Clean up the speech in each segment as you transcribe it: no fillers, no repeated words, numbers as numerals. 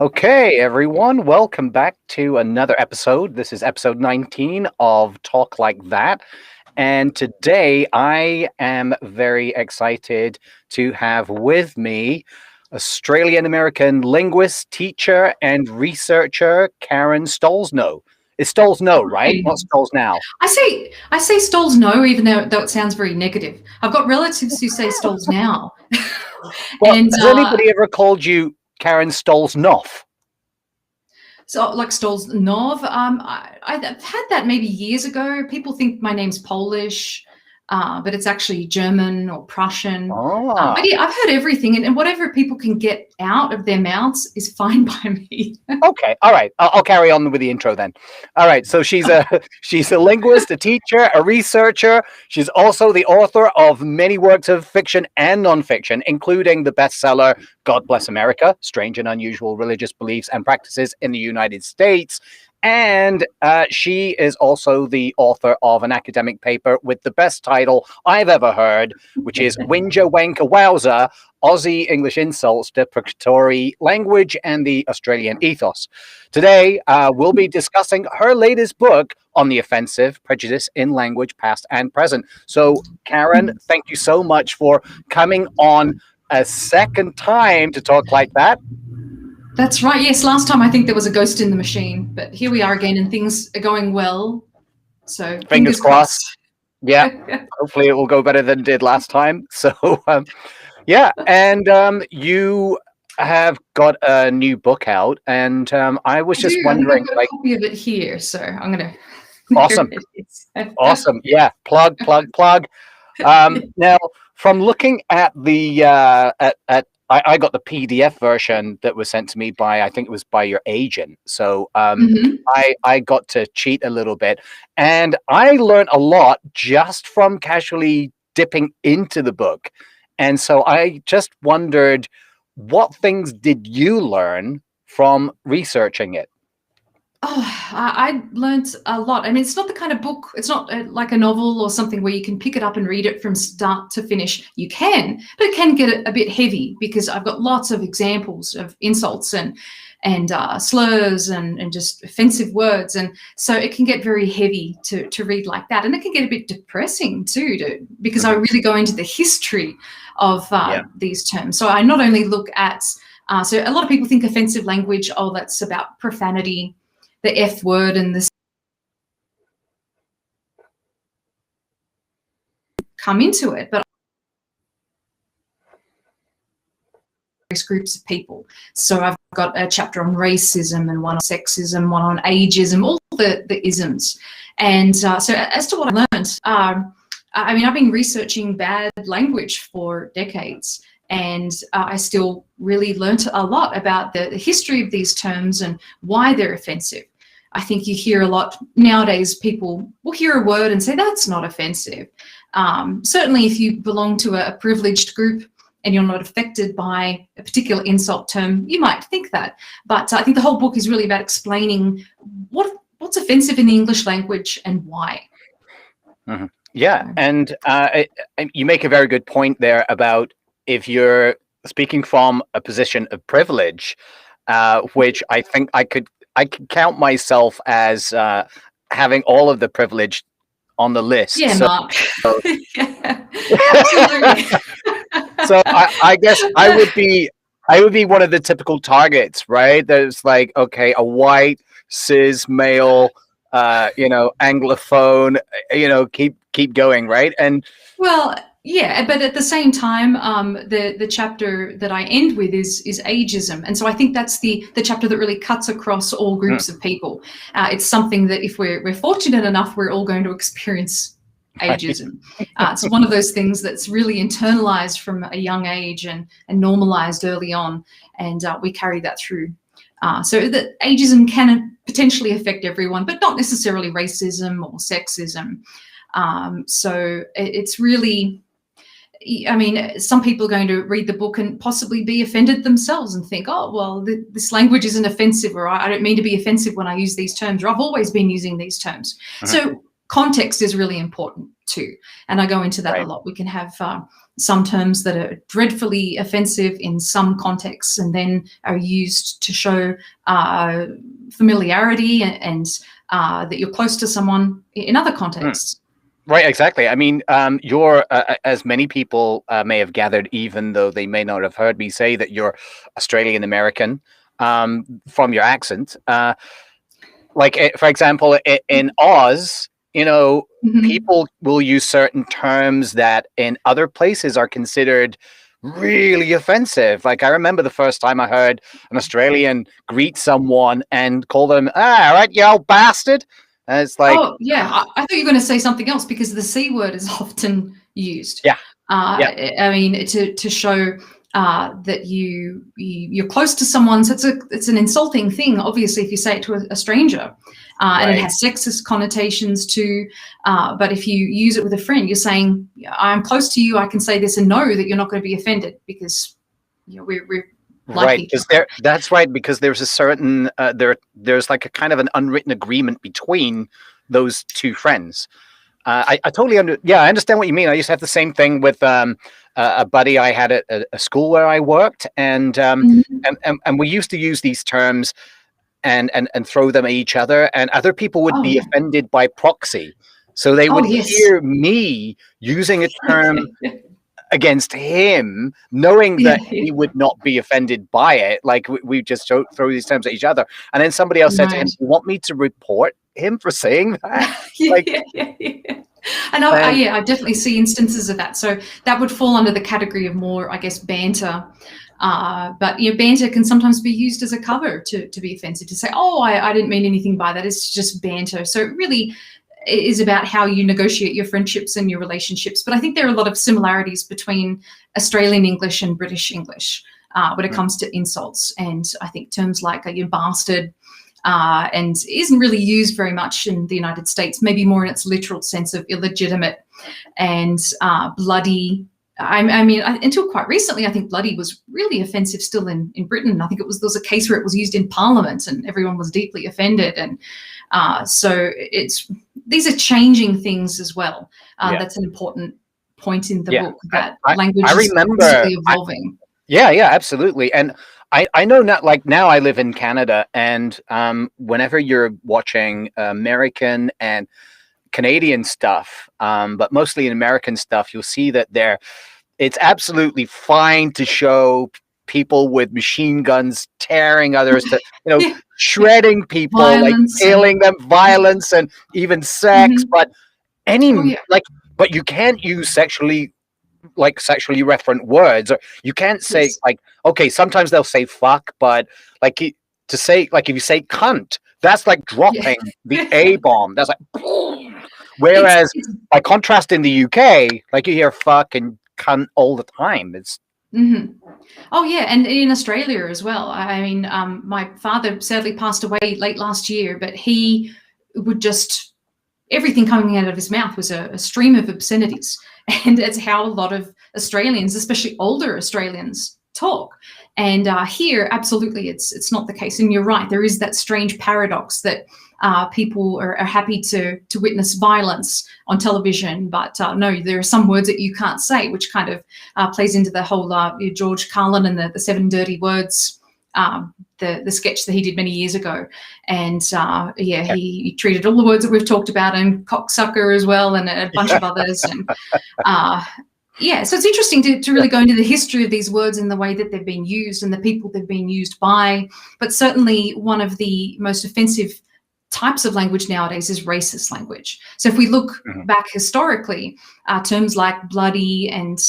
Okay, everyone, welcome back to another episode. This is episode 19 of Talk Like That. And today I am very excited to have with me Australian American linguist, teacher, and researcher Karen Stollznow. It's Stollznow, right? Hey, Not Stollznow. I say Stollznow, even though it sounds very negative. I've got relatives who say Stollznow, Well, and has anybody ever called you Karen Stollznow? so like Stollznov. I've had that maybe years ago. People think my name's Polish, but it's actually German or Prussian. But Ah. yeah, I've heard everything, and whatever people can get out of their mouths is fine by me. Okay, all right. I'll carry on with the intro then. All right. So she's a linguist, a teacher, a researcher. She's also the author of many works of fiction and nonfiction, including the bestseller "God Bless America: Strange and Unusual Religious Beliefs and Practices in the United States." And she is also the author of an academic paper with the best title I've ever heard, which is Winja Wanka Wowza: Aussie English Insults, Deprecatory Language, and the Australian Ethos. Today, we'll be discussing her latest book on the offensive prejudice in language, past and present. So, Karen, thank you so much for coming on a second time to talk like that. That's right. Yes, last time I think there was a ghost in the machine, but here we are again, and things are going well. So Fingers crossed. Yeah, hopefully it will go better than it did last time. So, yeah, and you have got a new book out, and I was just wondering, I've got a copy of it here, so I'm gonna. awesome, awesome, yeah, plug. Now, from looking at the I got the PDF version that was sent to me by, I think it was by your agent. So I got to cheat a little bit, and I learned a lot just from casually dipping into the book. And so I just wondered, what things did you learn from researching it? Oh, I learned a lot. I mean, it's not the kind of book, it's not like a novel or something where you can pick it up and read it from start to finish. You can, but it can get a bit heavy because I've got lots of examples of insults and slurs and just offensive words. And so it can get very heavy to read like that. And it can get a bit depressing too, because I really go into the history of these terms. So I not only look at, so a lot of people think offensive language, oh, that's about profanity, the F word, and this come into it, but groups of people. So I've got a chapter on racism and one on sexism, one on ageism, all the isms. And so as to what I learned, I mean, I've been researching bad language for decades, and I still really learnt a lot about the history of these terms and why they're offensive. I think you hear a lot nowadays, people will hear a word and say, that's not offensive. Certainly if you belong to a privileged group and you're not affected by a particular insult term, you might think that. But I think the whole book is really about explaining what's offensive in the English language and why. Mm-hmm. Yeah, and you make a very good point there about if you're speaking from a position of privilege, which I think I could count myself as having all of the privilege on the list. Yeah, so, Mark. Yeah, absolutely. So I guess I would be one of the typical targets, right? There's like, okay, a white cis male, Anglophone, keep going, right? And well, yeah, but at the same time, the chapter that I end with is ageism, and so I think that's the chapter that really cuts across all groups of people. It's something that if we're fortunate enough, we're all going to experience ageism. It's one of those things that's really internalized from a young age and normalized early on, and we carry that through. So that ageism can potentially affect everyone, but not necessarily racism or sexism. So it's really, I mean, some people are going to read the book and possibly be offended themselves and think, oh, well, this language isn't offensive, or I don't mean to be offensive when I use these terms, or I've always been using these terms. So context is really important too. And I go into that a lot. We can have some terms that are dreadfully offensive in some contexts and then are used to show familiarity and that you're close to someone in other contexts. Right, exactly. I mean, you're, as many people may have gathered, even though they may not have heard me say that you're Australian American from your accent. Like, for example, in Oz, you know, people will use certain terms that in other places are considered really offensive. Like, I remember the first time I heard an Australian greet someone and call them, all right, you old bastard. And it's like, oh yeah, I thought you were going to say something else, because the C word is often used. Yeah. I mean, to show that you're close to someone. So it's an insulting thing, obviously, if you say it to a stranger, and it has sexist connotations too. But if you use it with a friend, you're saying, I'm close to you, I can say this and know that you're not going to be offended, because we're right, because that's right, because there's a certain there's like a kind of an unwritten agreement between those two friends. I totally I understand what you mean. I used to have the same thing with a buddy I had at a school where I worked, and we used to use these terms and throw them at each other, and other people would be offended by proxy. So they would hear me using a term against him, knowing that he would not be offended by it. Like, we just throw these terms at each other. And then somebody else said to him, you want me to report him for saying that? And I definitely see instances of that. So that would fall under the category of more, I guess, banter. But banter can sometimes be used as a cover to be offensive, to say, oh, I didn't mean anything by that. It's just banter. So it really is about how you negotiate your friendships and your relationships. But I think there are a lot of similarities between Australian English and British English when it comes to insults. And I think terms like you bastard and isn't really used very much in the United States, maybe more in its literal sense of illegitimate, and bloody. I mean, until quite recently, I think bloody was really offensive still in Britain. I think there was a case where it was used in Parliament and everyone was deeply offended. And so these are changing things as well. That's an important point in the book, that language is constantly evolving. Yeah, absolutely. And I know, not like now I live in Canada, and whenever you're watching American and Canadian stuff, but mostly in American stuff, you'll see that it's absolutely fine to show people with machine guns tearing others to, shredding people, violence, like killing them, violence, and even sex. But but you can't use sexually referent words, or you can't say okay, sometimes they'll say fuck, but to say, if you say cunt, that's like dropping the A-bomb. That's like, whereas by contrast in the UK, like, you hear fuck and cunt all the time. It's Oh yeah, and in Australia as well. I mean, my father sadly passed away late last year, but he would just, everything coming out of his mouth was a stream of obscenities. And it's how a lot of Australians, especially older Australians, talk. And here, absolutely, it's not the case. And you're right, there is that strange paradox that people are happy to witness violence on television, but no, there are some words that you can't say, which kind of plays into the whole George Carlin and the 7 dirty words, the sketch that he did many years ago. And he treated all the words that we've talked about, and cocksucker as well, and a bunch of others. And so it's interesting to really go into the history of these words and the way that they've been used and the people they've been used by. But certainly one of the most offensive types of language nowadays is racist language. So if we look back historically, terms like bloody and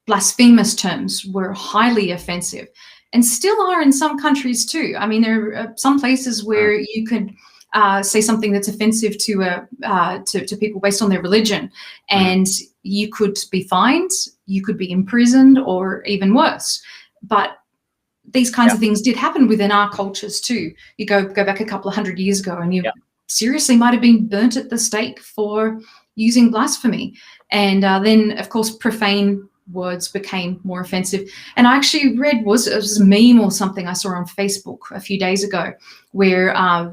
blasphemous terms were highly offensive, and still are in some countries too. I mean, there are some places where you could say something that's offensive to people based on their religion, and you could be fined, you could be imprisoned, or even worse. But these kinds of things did happen within our cultures too. You go back a couple of hundred years ago, and you seriously might have been burnt at the stake for using blasphemy. And then, of course, profane words became more offensive. And I actually read, it was a meme or something I saw on Facebook a few days ago, where a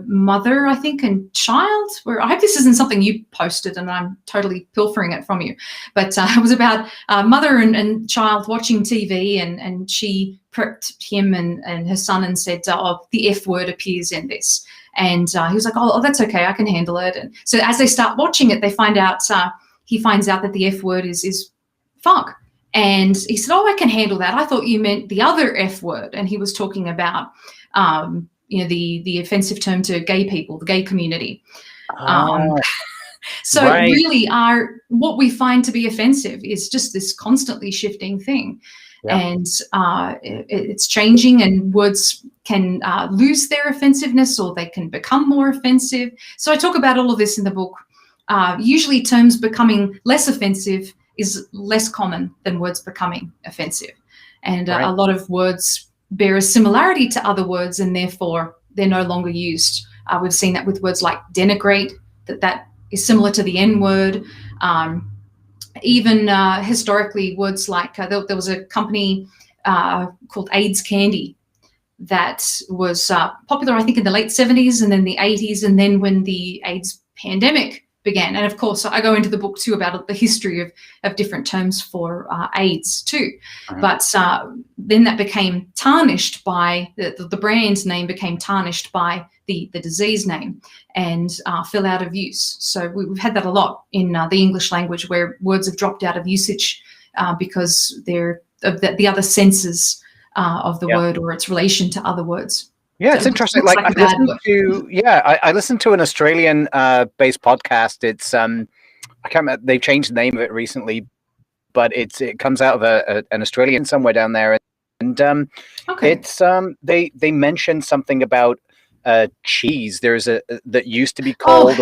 mother, I think, and child, where I hope this isn't something you posted and I'm totally pilfering it from you, but it was about mother and child watching TV, and she prepped him and her son and said, oh, the F word appears in this. And he was like, oh, that's okay, I can handle it. And so as they start watching it, they find out, he finds out that the F word is fuck. And he said, oh, I can handle that. I thought you meant the other F word. And he was talking about, the offensive term to gay people, the gay community. So right. really what we find to be offensive is just this constantly shifting thing. Yeah. And it's changing, and words can lose their offensiveness, or they can become more offensive. So I talk about all of this in the book. Usually terms becoming less offensive is less common than words becoming offensive. And a lot of words bear a similarity to other words, and therefore they're no longer used. We've seen that with words like denigrate, that is similar to the N word. Even historically, words like there was a company called AIDS Candy that was popular, I think, in the late 70s and then the 80s, and then when the AIDS pandemic began. And of course, I go into the book too about the history of different terms for AIDS too. Mm-hmm. But then that became tarnished by the brand name became tarnished by the disease name, and fell out of use. So we've had that a lot in the English language, where words have dropped out of usage because they're of the other senses of the word or its relation to other words. Yeah, so it's interesting. Like I listened to an Australian based podcast. It's I can't remember, they've changed the name of it recently, but it comes out of an Australian somewhere down there, and it's they mentioned something about cheese. There's that used to be called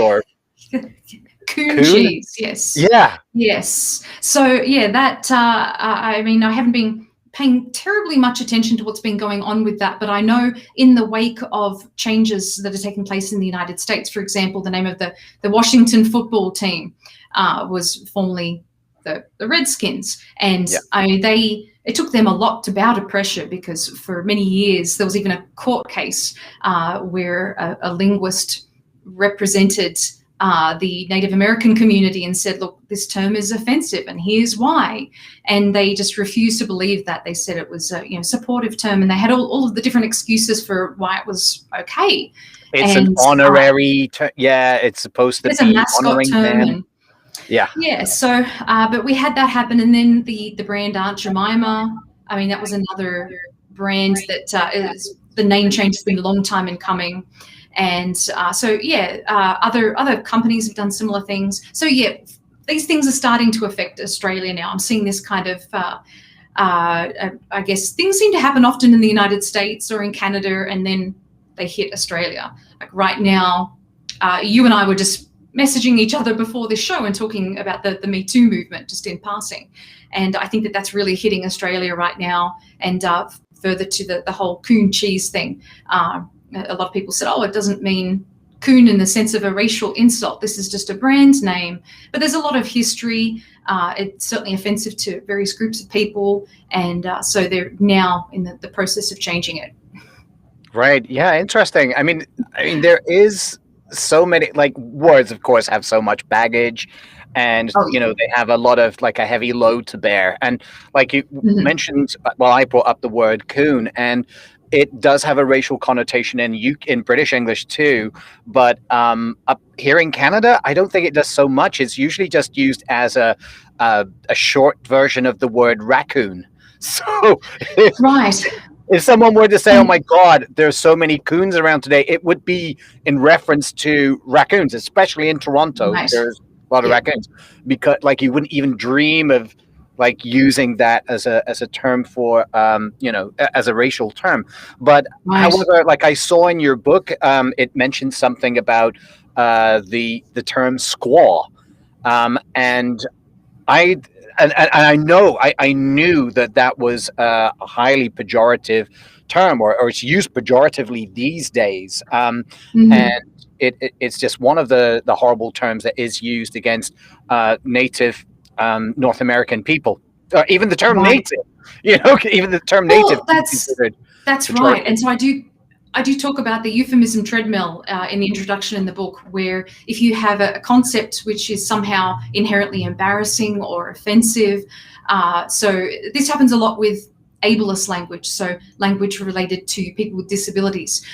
coon cheese. Yes. Yeah. Yes. So that I mean, I haven't been paying terribly much attention to what's been going on with that, but I know in the wake of changes that are taking place in the United States, for example, the name of the Washington football team was formerly the Redskins, and it took them a lot to bow to pressure, because for many years there was even a court case where a linguist represented the Native American community and said, look, this term is offensive and here's why. And they just refused to believe that. They said it was a supportive term, and they had all of the different excuses for why it was okay. It's an honorary term. Yeah, it's supposed to be a mascot term. So but we had that happen, and then the brand Aunt Jemima, I mean, that was another brand that is the name change has been a long time in coming. And other companies have done similar things. So these things are starting to affect Australia now. I'm seeing this kind of, I guess things seem to happen often in the United States or in Canada, and then they hit Australia. Like right now, you and I were just messaging each other before this show and talking about the Me Too movement, just in passing. And I think that that's really hitting Australia right now. And further to the whole coon cheese thing. A lot of people said, oh, it doesn't mean coon in the sense of a racial insult. This is just a brand name. But there's a lot of history. It's certainly offensive to various groups of people. And so they're now in the process of changing it. Right. Yeah. Interesting. I mean, there is so many, like, words, of course, have so much baggage. And, they have a lot of, like, a heavy load to bear. And like you mentioned, I brought up the word coon, and it does have a racial connotation in British English too, but up here in Canada, I don't think it does so much. It's usually just used as a short version of the word raccoon. So if someone were to say, oh my God, there's so many coons around today, it would be in reference to raccoons, especially in Toronto. Right. There's a lot of raccoons, because like you wouldn't even dream of like using that as a term for, as a racial term. But however, like I saw in your book, it mentioned something about the term squaw. And I knew that was a highly pejorative term, or it's used pejoratively these days. And it's just one of the horrible terms that is used against Native North American people. Even the term Right. native, even the term native Well, can be considered that's right. pejorative. And so I do talk about the euphemism treadmill in the introduction in the book, where if you have a concept which is somehow inherently embarrassing or offensive, so this happens a lot with ableist language, so language related to people with disabilities,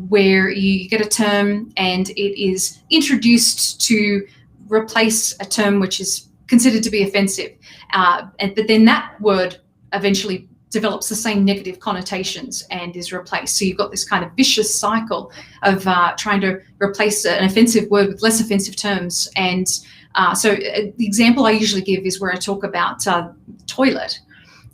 where you get a term and it is introduced to replace a term which is considered to be offensive, but then that word eventually develops the same negative connotations and is replaced. So you've got this kind of vicious cycle of trying to replace an offensive word with less offensive terms. And so the example I usually give is where I talk about toilet.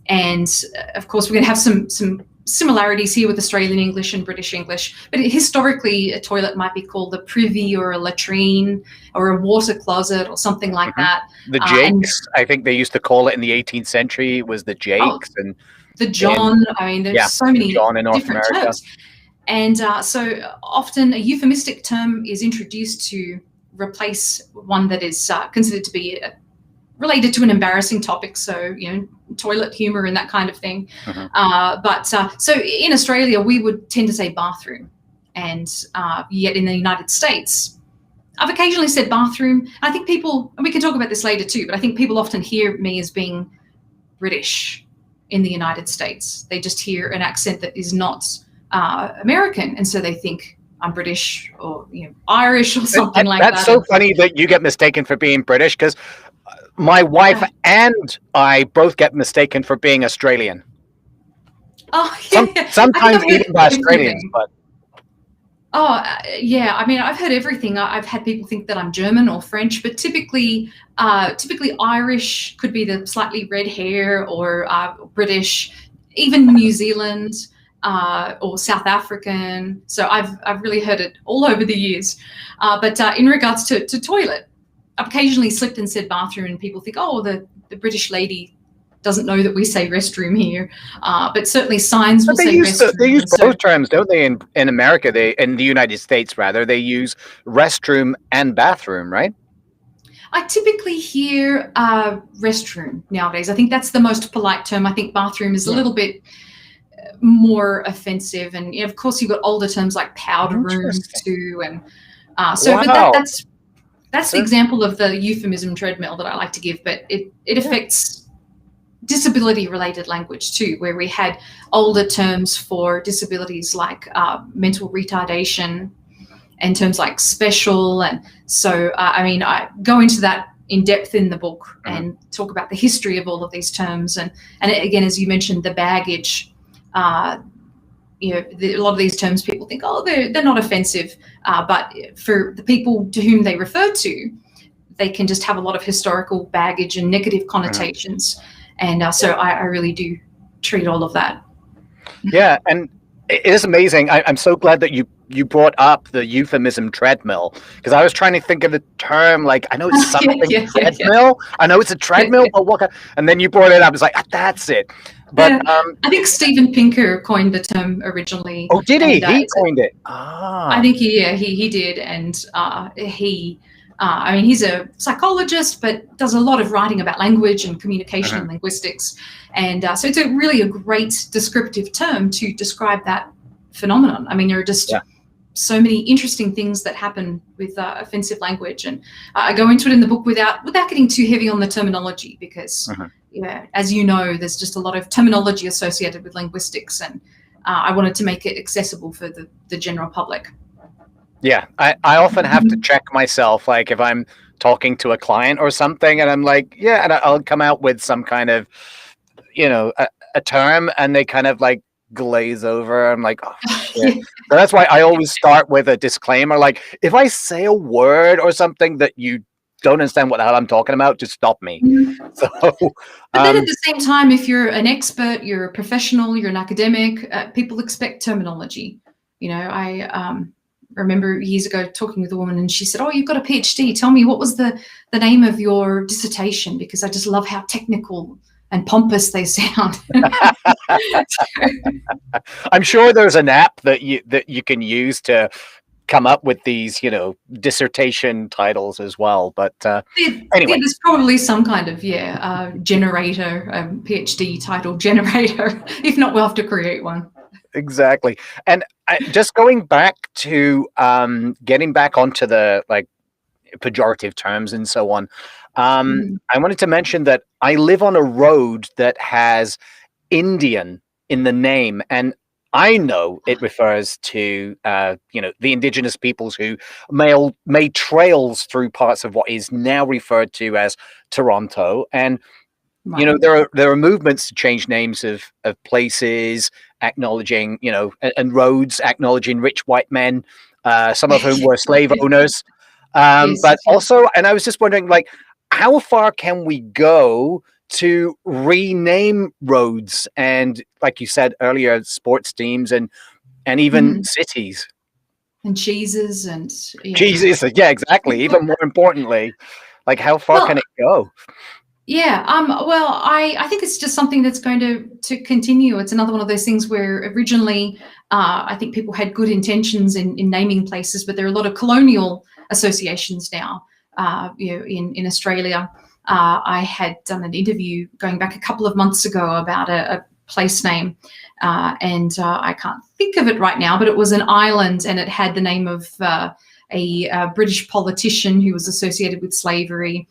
And of course, we're going to have some similarities here with Australian English and British English, but historically a toilet might be called a privy or a latrine or a water closet or something like that. The jakes, I think they used to call it in the 18th century, was the jakes. And the John, I mean, there's so many John in North different America. terms. And so often a euphemistic term is introduced to replace one that is considered to be related to an embarrassing topic, so toilet humor and that kind of thing. But so in Australia we would tend to say bathroom, and yet in the United States I've occasionally said bathroom. I think people, and we can talk about this later too, but I think people often hear me as being British in the United States. They just hear an accent that is not American, and so they think I'm British or Irish or something like that. That's so funny that you get mistaken for being British, because my wife and I both get mistaken for being Australian. Oh, yeah. Sometimes even by Australians, but. Oh, yeah. I mean, I've heard everything. I've had people think that I'm German or French, but typically Irish could be the slightly red hair, or British, even New Zealand or South African. So I've really heard it all over the years. But in regards to toilet, I've occasionally slipped and said bathroom, and people think, oh, the British lady doesn't know that we say restroom here, but certainly signs will say restroom. They use both terms, don't they? In America, in the United States rather, they use restroom and bathroom, right? I typically hear restroom nowadays. I think that's the most polite term. I think bathroom is a little bit more offensive, and of course you've got older terms like powder room too, and so wow. But that's the example of the euphemism treadmill that I like to give. But it affects disability-related language too, where we had older terms for disabilities like mental retardation and terms like special. And so, I mean, I go into that in depth in the book and talk about the history of all of these terms. And again, as you mentioned, the baggage, a lot of these terms people think, oh, they're not offensive. But for the people to whom they refer to, they can just have a lot of historical baggage and negative connotations. And so I really do treat all of that. Yeah, and it is amazing. I'm so glad that you brought up the euphemism treadmill, because I was trying to think of the term, like, I know it's something treadmill. Yeah. I know it's a treadmill, but what? And then you brought it up. It's like, that's it. But I think Steven Pinker coined the term originally. Oh, did he? He coined it. I think he did, and I mean, he's a psychologist, but does a lot of writing about language and communication and linguistics. And so it's a great descriptive term to describe that phenomenon. I mean, there are just so many interesting things that happen with offensive language. And I go into it in the book without getting too heavy on the terminology, because, as you know, there's just a lot of terminology associated with linguistics. And I wanted to make it accessible for the general public. Yeah, I often have to check myself, like if I'm talking to a client or something, and I'm like, and I'll come out with some kind of, a term, and they kind of like glaze over. I'm like, oh, shit. So that's why I always start with a disclaimer. Like, if I say a word or something that you don't understand what the hell I'm talking about, just stop me. So, but then at the same time, if you're an expert, you're a professional, you're an academic, people expect terminology. I remember years ago talking with a woman, and she said, oh, you've got a PhD. Tell me, what was the name of your dissertation? Because I just love how technical and pompous they sound. I'm sure there's an app that you can use to come up with these, dissertation titles as well. But anyway, there's probably some kind of generator, PhD title generator. If not, we'll have to create one. exactly. And just going back to getting back onto the pejorative terms and so on. I wanted to mention that I live on a road that has Indian in the name, and I know it refers to the indigenous peoples who made trails through parts of what is now referred to as Toronto. And Right. there are movements to change names of places, acknowledging and roads, acknowledging rich white men, some of whom were slave owners. Yes, But yes. also, and I was just wondering, how far can we go to rename roads and, like you said earlier, sports teams and even cities? And cheeses and Jesus, yeah, exactly. Even more importantly, how far can well, it go? yeah. Well, I think it's just something that's going to continue. It's another one of those things where originally I think people had good intentions in naming places, but there are a lot of colonial associations now. In Australia, I had done an interview going back a couple of months ago about a place name, and I can't think of it right now, but it was an island, and it had the name of a British politician who was associated with slavery.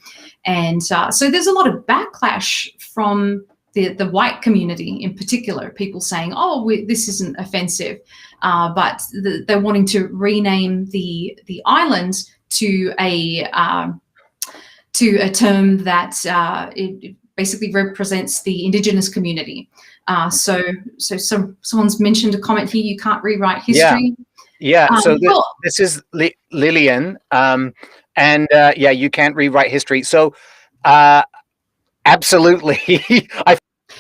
And so there's a lot of backlash from the white community in particular, people saying, oh, this isn't offensive, but they're wanting to rename the island to a term that it basically represents the Indigenous community. So someone's mentioned a comment here, you can't rewrite history. Yeah, so Well, this is Lillian, and you can't rewrite history. So, absolutely, I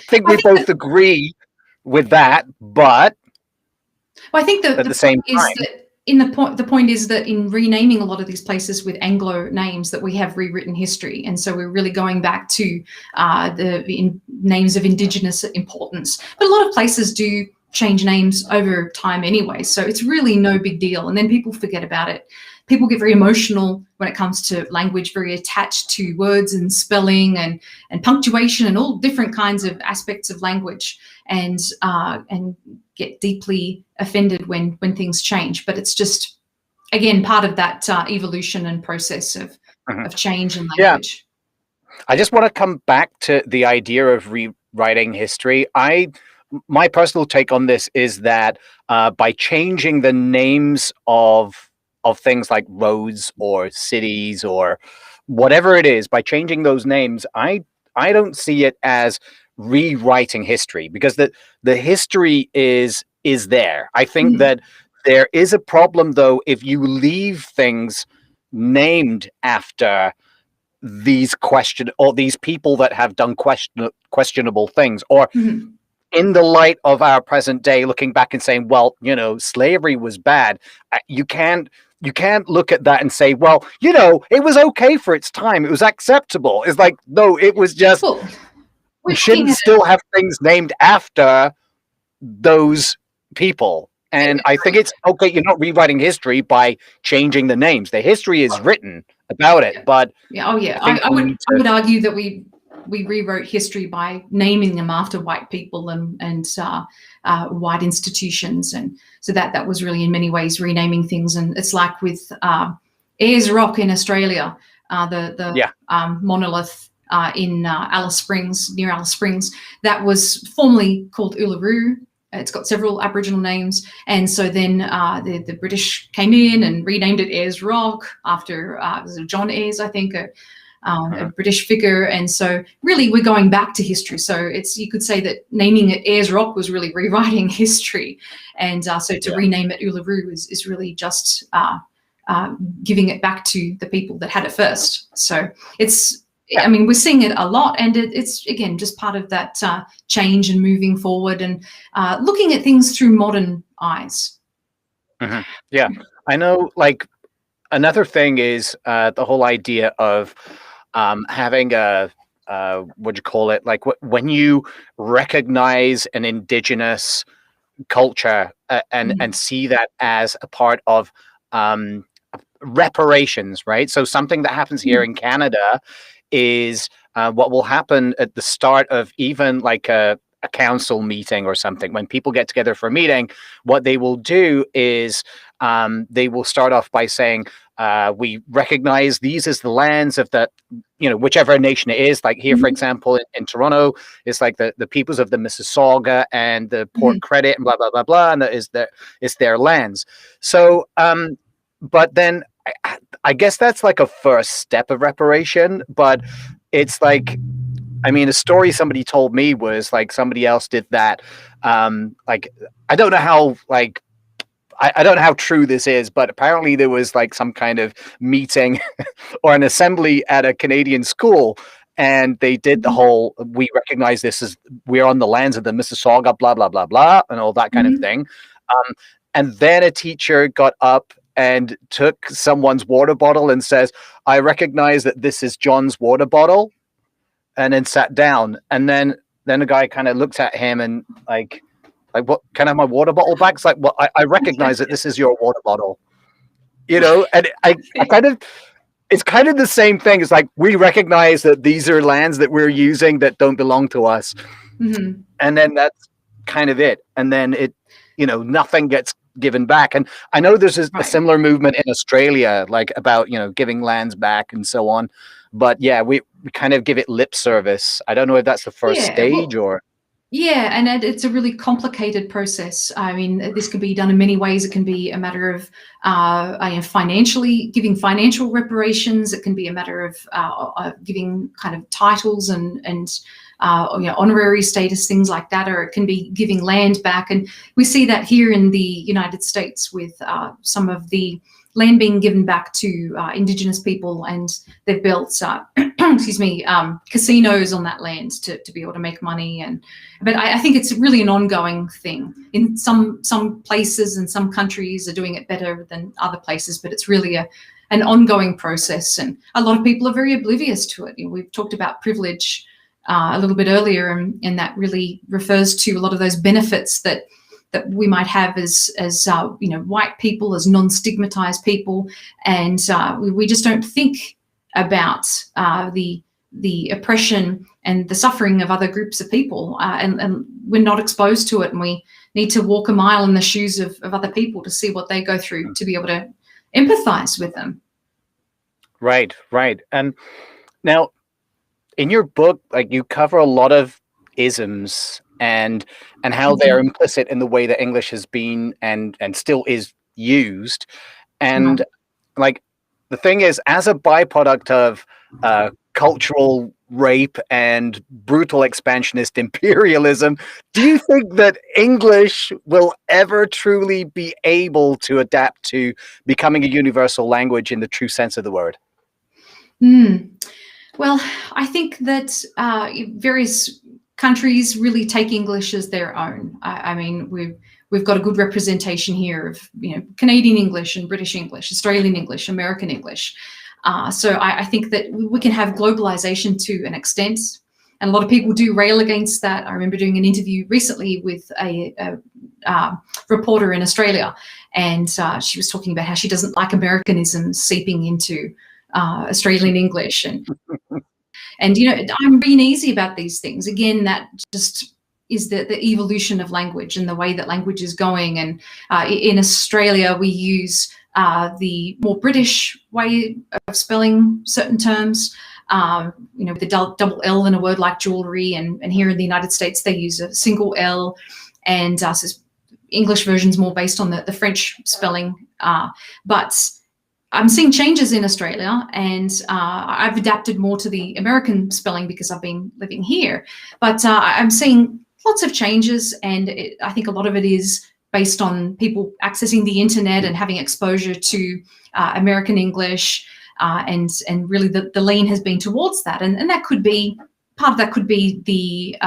think I we think both agree with that. But Well, I think at the the same point is time, that the point is that in renaming a lot of these places with Anglo names, that we have rewritten history, and so we're really going back to the names of Indigenous importance. But a lot of places do change names over time anyway, so it's really no big deal. And then people forget about it. People get very emotional when it comes to language, very attached to words and spelling and punctuation and all different kinds of aspects of language, and get deeply offended when things change. But it's just, again, part of that evolution and process of change in language. I just want to come back to the idea of rewriting history. My personal take on this is that by changing the names of things like roads or cities or whatever it is, by changing those names, I don't see it as rewriting history, because the history is there. I think that there is a problem, though, if you leave things named after these people that have done questionable things, or in the light of our present day, looking back and saying, well, slavery was bad. You can't look at that and say, well, it was okay for its time. It was acceptable. It's like, no, it was just, Well, we we're looking shouldn't at still have things named after those people. And I think it's okay. You're not rewriting history by changing the names. The history is written about it, but I would argue that we rewrote history by naming them after white people and white institutions, and so that was really in many ways renaming things. And it's like with Ayers Rock in Australia, the monolith in Alice Springs, near Alice Springs, that was formerly called Uluru. It's got several Aboriginal names, and so then the British came in and renamed it Ayers Rock after John Ayres, I think, a British figure. And so really we're going back to history. So you could say that naming it Ayers Rock was really rewriting history, and so to rename it Uluru is really just giving it back to the people that had it first. So it's, I mean, we're seeing it a lot, and it's again just part of that change and moving forward and looking at things through modern eyes. Yeah, I know. Like, another thing is the whole idea of having a what do you call it? Like, when you recognize an indigenous culture and see that as a part of reparations, right? So something that happens here in Canada is what will happen at the start of even like a council meeting or something. When people get together for a meeting, what they will do is they will start off by saying, we recognize these as the lands of the, whichever nation it is. Like here, for example, in Toronto, it's like the peoples of the Mississauga and the Port Credit and blah, blah, blah, blah. And it's their lands. So, but then I guess that's like a first step of reparation, but it's like, I mean, a story somebody told me was like somebody else did that. Like, I don't know how, like, I don't know how true this is, but apparently there was like some kind of meeting or an assembly at a Canadian school, and they did the whole, we recognize this as we're on the lands of the Mississauga, blah, blah, blah, blah, and all that kind of thing. And then a teacher got up and took someone's water bottle and says, I recognize that this is John's water bottle. And then sat down, and then the guy kind of looked at him and like, what? Can I have my water bottle back? It's like, well, I recognize that this is your water bottle, and I kind of, it's kind of the same thing. It's like, we recognize that these are lands that we're using that don't belong to us, and then that's kind of it. And then it, nothing gets given back. And I know there's a similar movement in Australia, like about, giving lands back and so on. But yeah, we kind of give it lip service. I don't know if that's the first stage or. Yeah, and it's a really complicated process. I mean, this can be done in many ways. It can be a matter of financially giving financial reparations. It can be a matter of giving kind of titles and honorary status, things like that, or it can be giving land back. And we see that here in the United States with some of the land being given back to Indigenous people, and they've built, casinos on that land to be able to make money. But I think it's really an ongoing thing. In some places and some countries are doing it better than other places, but it's really an ongoing process, and a lot of people are very oblivious to it. We've talked about privilege a little bit earlier, and that really refers to a lot of those benefits that we might have as white people, as non-stigmatized people, and we just don't think about the oppression and the suffering of other groups of people, and we're not exposed to it, and we need to walk a mile in the shoes of other people to see what they go through, to be able to empathize with them. Right. And now, in your book, like, you cover a lot of isms and how they're implicit in the way that English has been and still is used. And like, the thing is, as a byproduct of cultural rape and brutal expansionist imperialism, do you think that English will ever truly be able to adapt to becoming a universal language in the true sense of the word? Well, I think that various countries really take English as their own. I mean, we've got a good representation here of Canadian English and British English, Australian English, American English. So I think that we can have globalization to an extent, and a lot of people do rail against that. I remember doing an interview recently with a reporter in Australia, and she was talking about how she doesn't like Americanisms seeping into Australian English, and I'm being easy about these things. Again, that just is the evolution of language and the way that language is going. And in Australia, we use the more British way of spelling certain terms, with the double L in a word like jewelry. And here in the United States, they use a single L. And so English version's more based on the French spelling. But I'm seeing changes in Australia, and I've adapted more to the American spelling because I've been living here. But I'm seeing lots of changes, and I think a lot of it is based on people accessing the internet and having exposure to American English, and really the lean has been towards that. And that could be, part of that could be the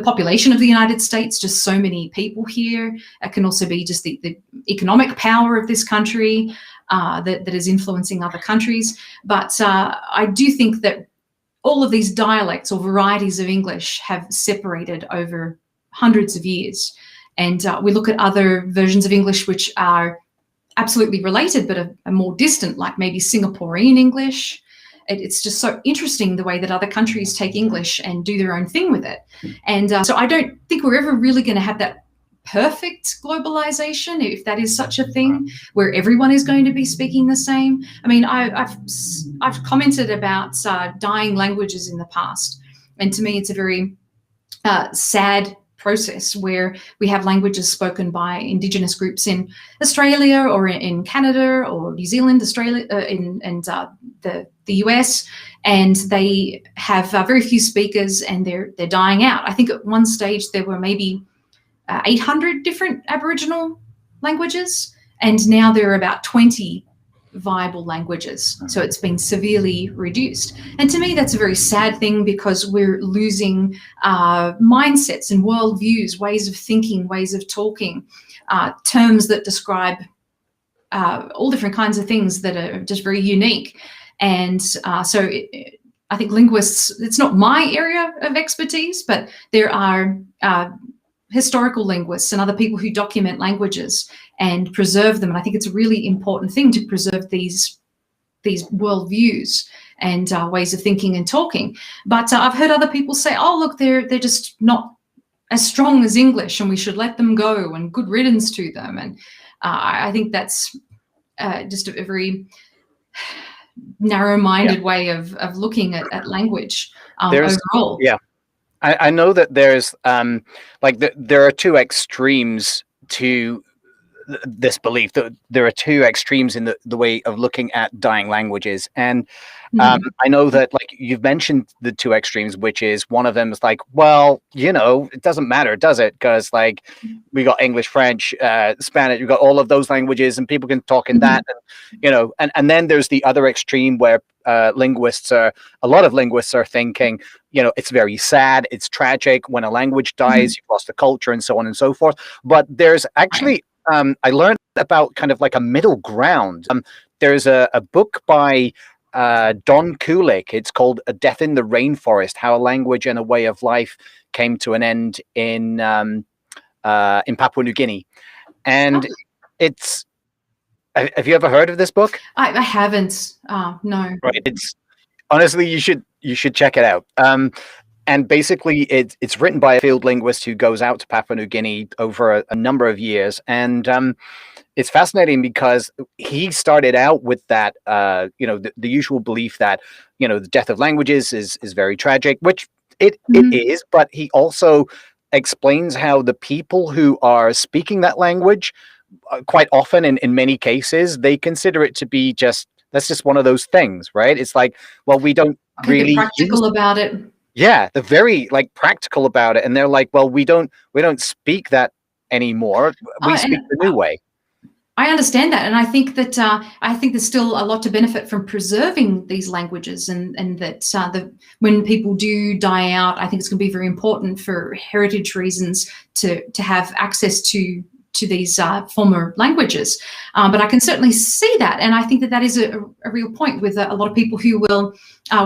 population of the United States, just so many people here. It can also be just the economic power of this country that is influencing other countries. But I do think that all of these dialects or varieties of English have separated over hundreds of years. And we look at other versions of English which are absolutely related, but are more distant, like maybe Singaporean English. It's just so interesting the way that other countries take English and do their own thing with it. And so I don't think we're ever really going to have that perfect globalization, if that is such a thing, where everyone is going to be speaking the same. I mean, I've commented about dying languages in the past, and to me, it's a very sad process where we have languages spoken by Indigenous groups in Australia or in Canada or New Zealand, Australia, and the US, and they have very few speakers, and they're dying out. I think at one stage there were maybe 800 different Aboriginal languages, and now there are about 20 viable languages. So it's been severely reduced. And to me, that's a very sad thing, because we're losing mindsets and worldviews, ways of thinking, ways of talking, terms that describe all different kinds of things that are just very unique. And I think linguists, it's not my area of expertise, but there are historical linguists and other people who document languages and preserve them. And I think it's a really important thing to preserve these worldviews and ways of thinking and talking. But I've heard other people say, oh, look, they're just not as strong as English and we should let them go and good riddance to them. And I think that's just a very narrow-minded way of looking at language overall. Yeah. I know that there's there are two extremes to this belief. That there are two extremes in the way of looking at dying languages, and I know that you've mentioned the two extremes, which is one of them is well, it doesn't matter, does it? Because we got English, French, Spanish, we've got all of those languages, and people can talk in that, and then there's the other extreme where a lot of linguists are thinking, it's very sad, it's tragic when a language dies, you've lost the culture, and so on and so forth. But there's actually, I learned about kind of a middle ground. There's a book by Don Kulik. It's called A Death in the Rainforest: How a Language and a Way of Life Came to an End in Papua New Guinea. And it's, have you ever heard of this book? I haven't. No. Right. It's honestly, you should check it out. And basically, it's written by a field linguist who goes out to Papua New Guinea over a number of years, and it's fascinating because he started out with that, the usual belief that the death of languages is very tragic, which it is, but he also explains how the people who are speaking that language, quite often, in many cases, they consider it to be that's just one of those things, right? It's well, we don't really practical about it. Yeah, they're very practical about it, and they're well, we don't speak that anymore. We speak the new way. I understand that, and I think that there's still a lot to benefit from preserving these languages, and that when people do die out, I think it's going to be very important for heritage reasons to have access to these former languages. But I can certainly see that, and I think that is a real point with a lot of people who will,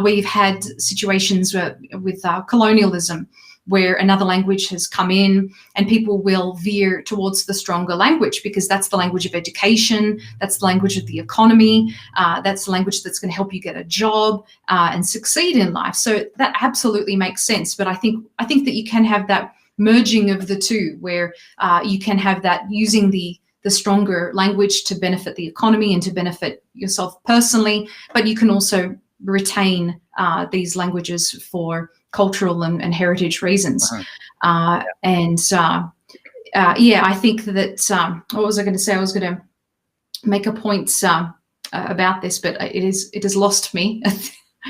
we've had situations with colonialism where another language has come in and people will veer towards the stronger language because that's the language of education, that's the language of the economy, that's the language that's going to help you get a job and succeed in life. So that absolutely makes sense. But I think that you can have that merging of the two, where you can have that using the stronger language to benefit the economy and to benefit yourself personally, but you can also retain these languages for cultural and heritage reasons. I think that what was I going to say? I was going to make a point about this, but it has lost me.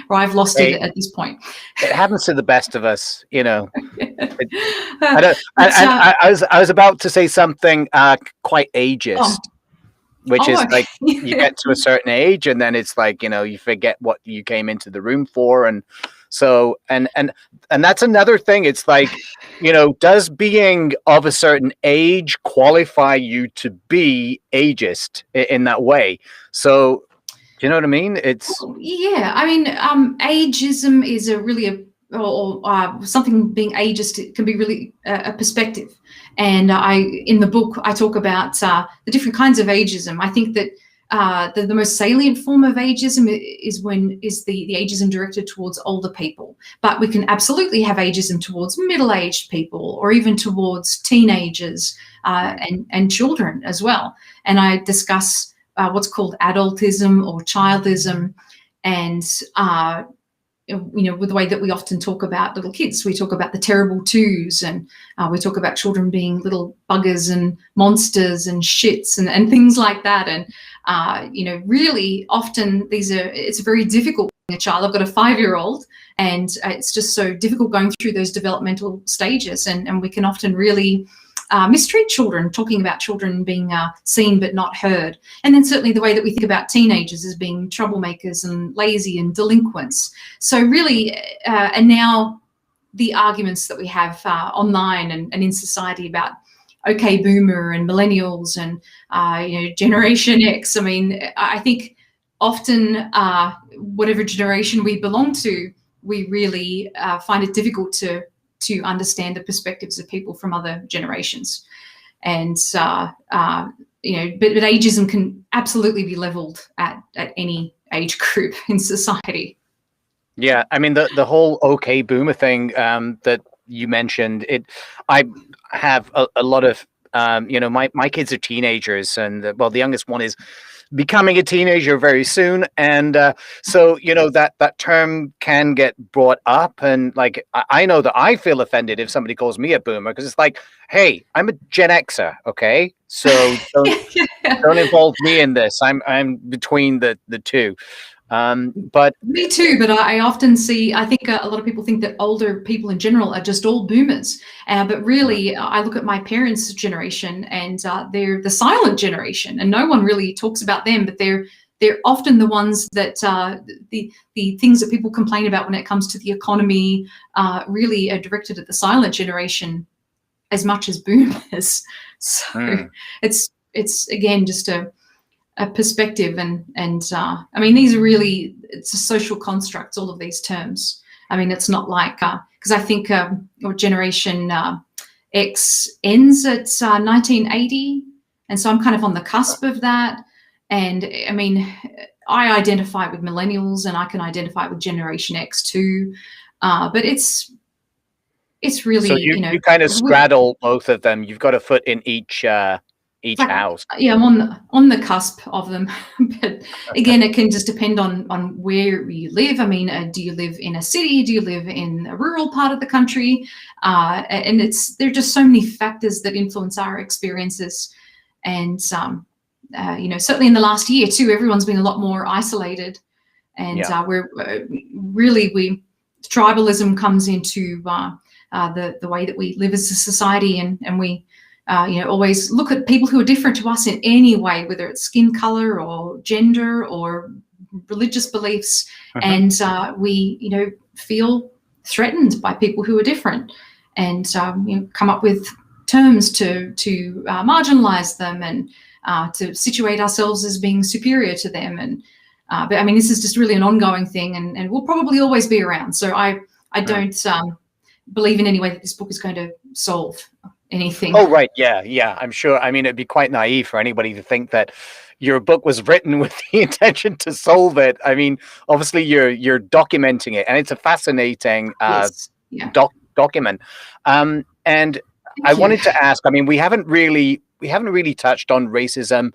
Or I've lost it at this point. It happens to the best of us, I was about to say something quite ageist, which is okay. You get to a certain age, and then it's you forget what you came into the room for, and so and that's another thing. It's does being of a certain age qualify you to be ageist in that way? So. You know what I mean? It's I mean, ageism is a really something being ageist, it can be really a perspective. And in the book, I talk about the different kinds of ageism. I think that the most salient form of ageism is the ageism directed towards older people. But we can absolutely have ageism towards middle-aged people, or even towards teenagers and children as well. And I discuss what's called adultism or childism, and with the way that we often talk about little kids. We talk about the terrible twos, and we talk about children being little buggers and monsters and shits and things like that. And really often it's very difficult being a child. I've got a 5-year-old, and it's just so difficult going through those developmental stages, and we can often really mistreat children, talking about children being seen but not heard. And then certainly the way that we think about teenagers as being troublemakers and lazy and delinquents. So really, and now the arguments that we have online and in society about okay boomer and millennials and Generation X. I mean, I think often whatever generation we belong to, we really find it difficult to understand the perspectives of people from other generations. And but ageism can absolutely be leveled at any age group in society. Yeah, I mean the whole okay boomer thing that you mentioned, I have a lot of my kids are teenagers, and the youngest one is becoming a teenager very soon, and so that term can get brought up, and like I know that I feel offended if somebody calls me a boomer, because it's like, hey, I'm a Gen Xer, okay, so don't involve me in this. I'm between the two. But me too. But I often see, I think a lot of people think that older people in general are just all boomers. But really, I look at my parents' generation, and they're the silent generation, and no one really talks about them. But they're often the ones that the things that people complain about when it comes to the economy really are directed at the silent generation as much as boomers. So it's again just a perspective, and I mean, these are really, it's a social constructs, all of these terms. I mean, it's not like because I think Generation X ends at 1980, and so I'm kind of on the cusp of that. And I mean, I identify with millennials, and I can identify with Generation X too, but it's really, so you kind of straddle both of them. You've got a foot in each house. Yeah, I'm on the cusp of them. But again, it can just depend on where you live. I mean, do you live in a city? Do you live in a rural part of the country? And there are just so many factors that influence our experiences. And certainly in the last year too, everyone's been a lot more isolated, and tribalism comes into the way that we live as a society, and we always look at people who are different to us in any way, whether it's skin color or gender or religious beliefs. And we, feel threatened by people who are different, and come up with terms to marginalize them, and to situate ourselves as being superior to them. And but I mean, this is just really an ongoing thing, and will probably always be around. So I don't believe in any way that this book is going to solve anything. Oh, right. Yeah. I'm sure. I mean, it'd be quite naive for anybody to think that your book was written with the intention to solve it. I mean, obviously you're documenting it, and it's a fascinating document. And I wanted to ask, I mean, we haven't really touched on racism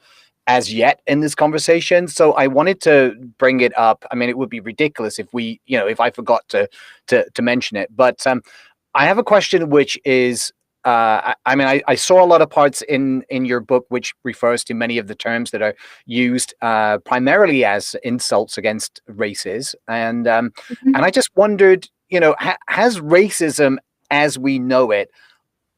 as yet in this conversation. So I wanted to bring it up. I mean, it would be ridiculous if if I forgot to mention it, but I have a question, which is, I saw a lot of parts in your book which refers to many of the terms that are used primarily as insults against races, and I just wondered, has racism as we know it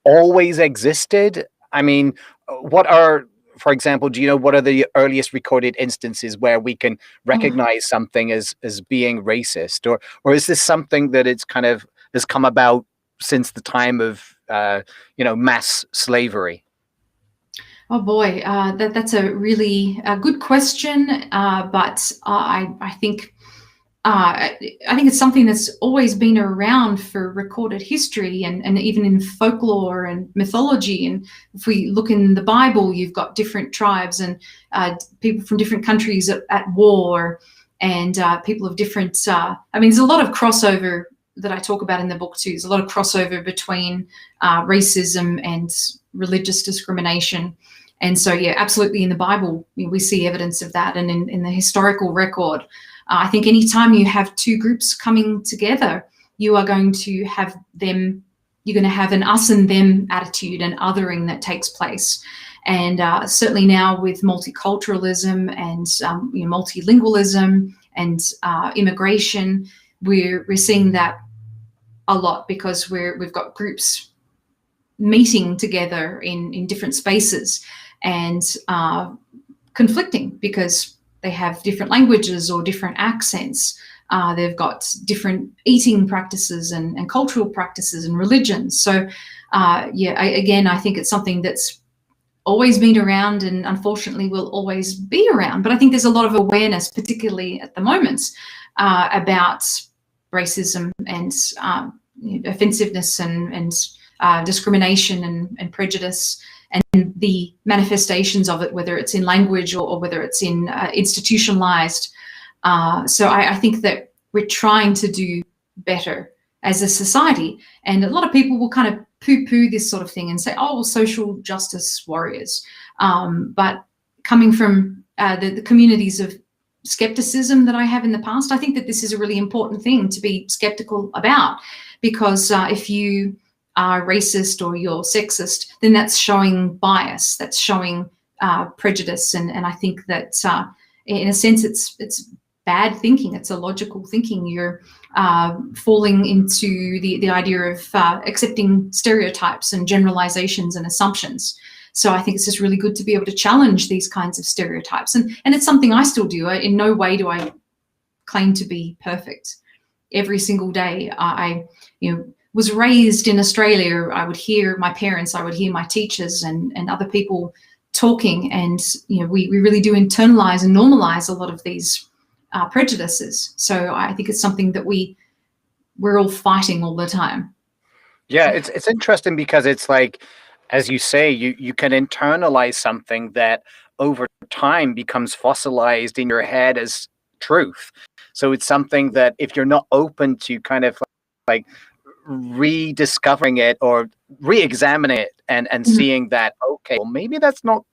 always existed? I mean, for example, do you know what are the earliest recorded instances where we can recognize something as being racist, or is this something that it's kind of has come about since the time of mass slavery? Oh boy, that's a really good question. But I think I think it's something that's always been around for recorded history, and even in folklore and mythology. And if we look in the Bible, you've got different tribes and people from different countries at war, and people of different. There's a lot of crossover that I talk about in the book too. There's a lot of crossover between racism and religious discrimination. And so, yeah, absolutely, in the Bible, we see evidence of that, and in the historical record. I think anytime you have two groups coming together, you are going to have you're going to have an us and them attitude and othering that takes place. And certainly now with multiculturalism and multilingualism and immigration, we're seeing that a lot, because we've got groups meeting together in different spaces and conflicting because they have different languages or different accents. They've got different eating practices and cultural practices and religions. So, I think it's something that's always been around and unfortunately will always be around. But I think there's a lot of awareness, particularly at the moment, about racism and offensiveness and discrimination and prejudice, and the manifestations of it, whether it's in language or whether it's in institutionalized. So I think that we're trying to do better as a society. And a lot of people will kind of poo-poo this sort of thing and say, oh, well, social justice warriors. But coming from the communities of skepticism that I have in the past, I think that this is a really important thing to be skeptical about, because if you are racist or you're sexist, then that's showing bias, that's showing prejudice. And I think that in a sense, it's bad thinking. It's illogical thinking. You're falling into the idea of accepting stereotypes and generalizations and assumptions. So I think it's just really good to be able to challenge these kinds of stereotypes. And it's something I still do. In no way do I claim to be perfect. Every single day, I was raised in Australia. I would hear my parents, I would hear my teachers and other people talking. And, we really do internalize and normalize a lot of these prejudices. So I think it's something that we're all fighting all the time. Yeah, it's interesting because it's like, as you say, you can internalize something that over time becomes fossilized in your head as truth. So it's something that if you're not open to kind of like rediscovering it or re-examining it and seeing that, okay, well, maybe that's not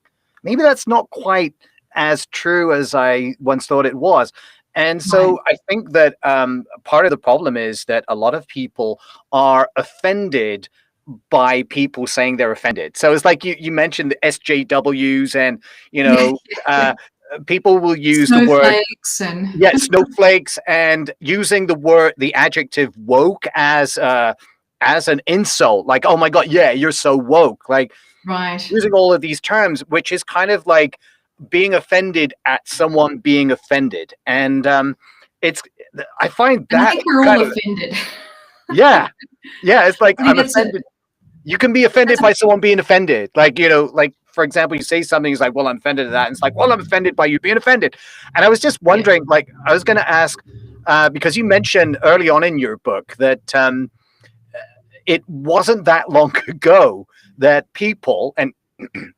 quite as true as I once thought it was. And so I think that part of the problem is that a lot of people are offended by people saying they're offended. So it's like you mentioned the SJWs and, people will use the word snowflakes and using the adjective woke as an insult, like, oh my God, yeah, you're so woke, like using all of these terms, which is kind of like being offended at someone being offended. And I find that I think we're all offended. Yeah. It's like I'm offended. You can be offended by someone being offended. Like, like, for example, you say something, it's like, well, I'm offended at that. And it's like, well, I'm offended by you being offended. And I was just wondering, like, I was going to ask, because you mentioned early on in your book that it wasn't that long ago that people, and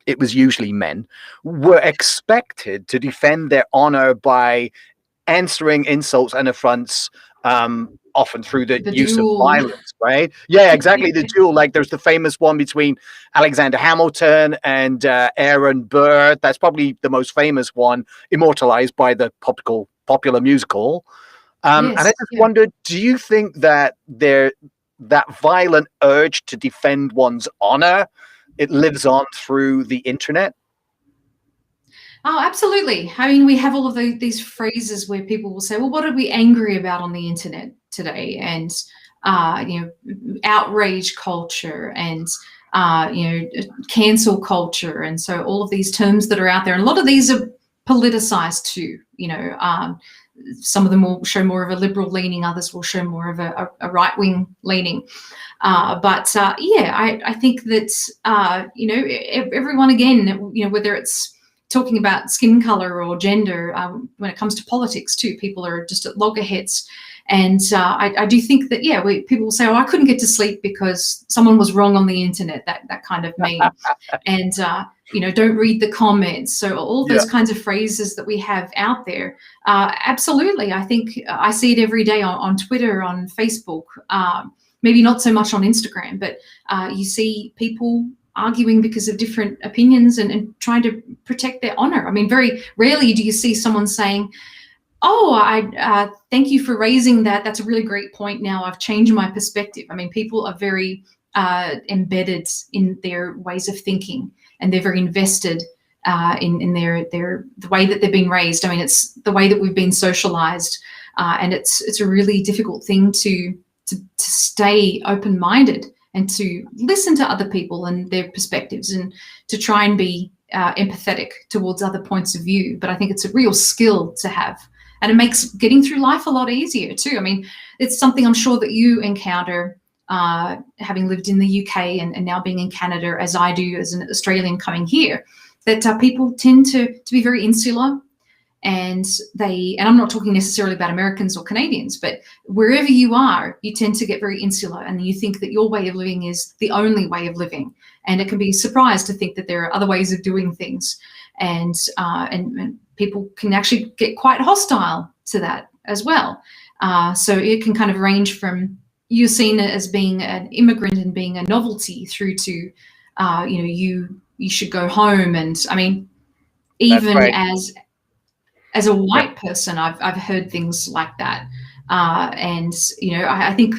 it was usually men, were expected to defend their honor by answering insults and affronts, often through the use duel. Of violence, right? Yeah, exactly. The duel. Like there's the famous one between Alexander Hamilton and Aaron Burr. That's probably the most famous one, immortalized by the popular musical. And I just wondered, do you think that that violent urge to defend one's honor, it lives on through the internet? Oh, absolutely. I mean, we have all of these phrases where people will say, well, what are we angry about on the internet today? And, outrage culture and, cancel culture. And so all of these terms that are out there, and a lot of these are politicized too. Some of them will show more of a liberal leaning, others will show more of a right-wing leaning. I think that, everyone, again, whether it's talking about skin color or gender, when it comes to politics too, people are just at loggerheads. And I do think that, yeah, people will say, oh, I couldn't get to sleep because someone was wrong on the internet, that kind of meme. And, don't read the comments. So all those kinds of phrases that we have out there, absolutely. I think I see it every day on Twitter, on Facebook, maybe not so much on Instagram, but you see people arguing because of different opinions and trying to protect their honor. I mean, very rarely do you see someone saying, oh, I thank you for raising that. That's a really great point. Now I've changed my perspective. I mean, people are very embedded in their ways of thinking, and they're very invested in the way that they've been raised. I mean, it's the way that we've been socialized, and it's a really difficult thing to stay open-minded and to listen to other people and their perspectives, and to try and be empathetic towards other points of view. But I think it's a real skill to have. And it makes getting through life a lot easier too. I mean, it's something I'm sure that you encounter, having lived in the UK and now being in Canada, as I do as an Australian coming here, that people tend to be very insular. And I'm not talking necessarily about Americans or Canadians, but wherever you are, you tend to get very insular, and you think that your way of living is the only way of living. And it can be a surprise to think that there are other ways of doing things. And people can actually get quite hostile to that as well. So it can kind of range from you're seen as being an immigrant and being a novelty through to, you should go home. And I mean, even as a white person, I've heard things like that. And, I think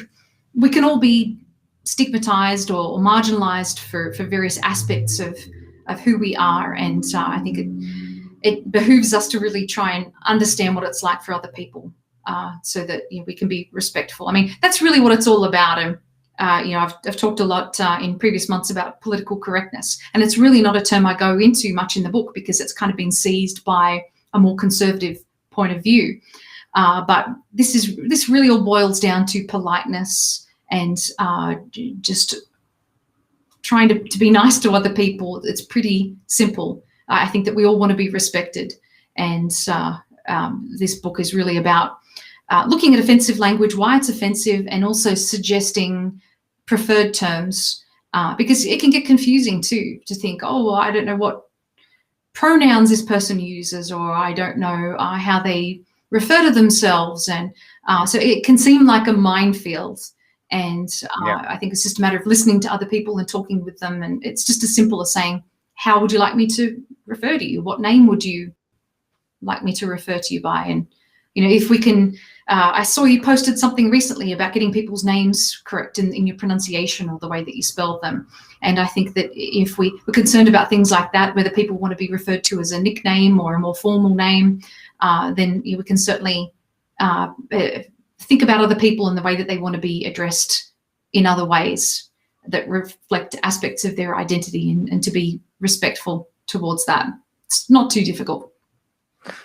we can all be stigmatized or marginalized for various aspects of who we are. And I think it behooves us to really try and understand what it's like for other people, so that we can be respectful. I mean, that's really what it's all about. And I've talked a lot in previous months about political correctness, and it's really not a term I go into much in the book because it's kind of been seized by a more conservative point of view. But this really all boils down to politeness and just trying to be nice to other people. It's pretty simple. I think that we all want to be respected. And this book is really about looking at offensive language, why it's offensive, and also suggesting preferred terms, because it can get confusing too, to think, oh, well, I don't know what pronouns this person uses, or I don't know how they refer to themselves. And so it can seem like a minefield. And I think it's just a matter of listening to other people and talking with them. And it's just as simple as saying, how would you like me to refer to you? What name would you like me to refer to you by? And, if we can, I saw you posted something recently about getting people's names correct in your pronunciation or the way that you spell them. And I think that if we're concerned about things like that, whether people want to be referred to as a nickname or a more formal name, then we can certainly think about other people and the way that they want to be addressed in other ways that reflect aspects of their identity, and to be respectful towards that. It's not too difficult.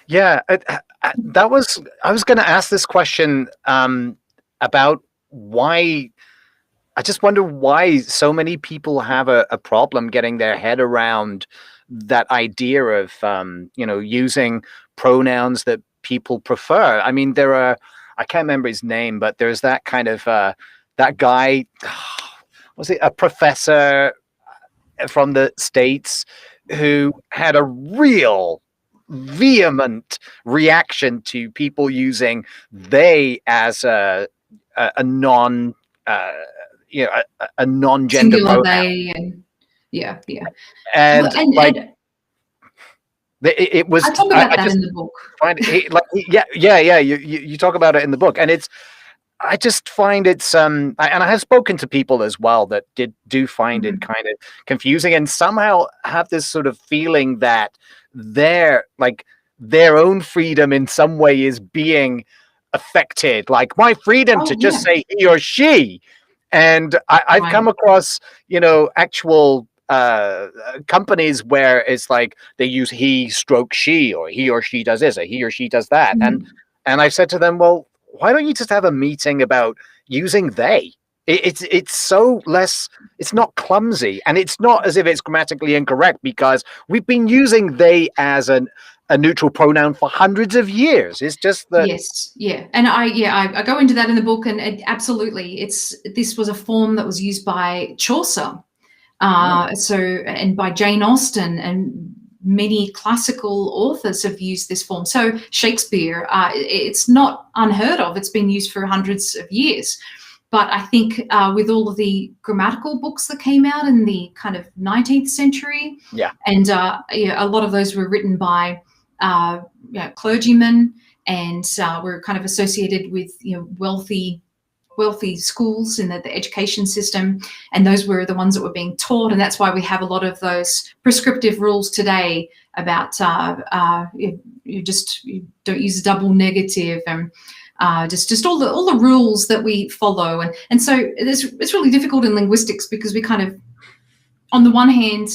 Yeah, I was going to ask this question about why. I just wonder why so many people have a problem getting their head around that idea of using pronouns that people prefer. I mean, I can't remember his name, but there's that kind of that guy. Was it a professor from the States who had a real vehement reaction to people using they as a non a non-gender Singular pronoun. they, and yeah. And it was. I talk about that in the book. You talk about it in the book, and I just find it's and I have spoken to people as well that do find it kind of confusing, and somehow have this sort of feeling that their own freedom in some way is being affected, like my freedom to just say he or she. And I've come across actual companies where it's like they use he stroke she, or he or she does this, or he or she does that. And I've said to them, well, why don't you just have a meeting about using they? It's so less. It's not clumsy, and it's not as if it's grammatically incorrect, because we've been using they as a neutral pronoun for hundreds of years. It's just that. Yes, yeah, and I go into that in the book, and absolutely, this was a form that was used by Chaucer, and by Jane Austen, and many classical authors have used this form. So Shakespeare, it's not unheard of. It's been used for hundreds of years. But I think with all of the grammatical books that came out in the kind of 19th century, and a lot of those were written by clergymen, and were kind of associated with wealthy schools in the education system, and those were the ones that were being taught, and that's why we have a lot of those prescriptive rules today about you don't use a double negative, and just all the rules that we follow, and so it's really difficult in linguistics, because we kind of, on the one hand,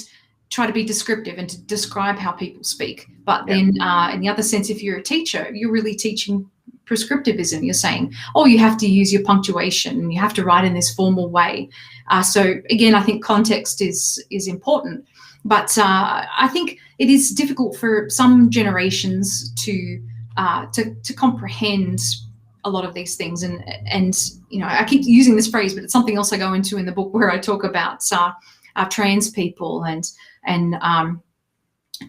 try to be descriptive and to describe how people speak, but then in the other sense, if you're a teacher, you're really teaching prescriptivism. You're saying, oh, you have to use your punctuation, and you have to write in this formal way. So again, I think context is important, but I think it is difficult for some generations to comprehend a lot of these things, and I keep using this phrase, but it's something else I go into in the book, where I talk about trans people, and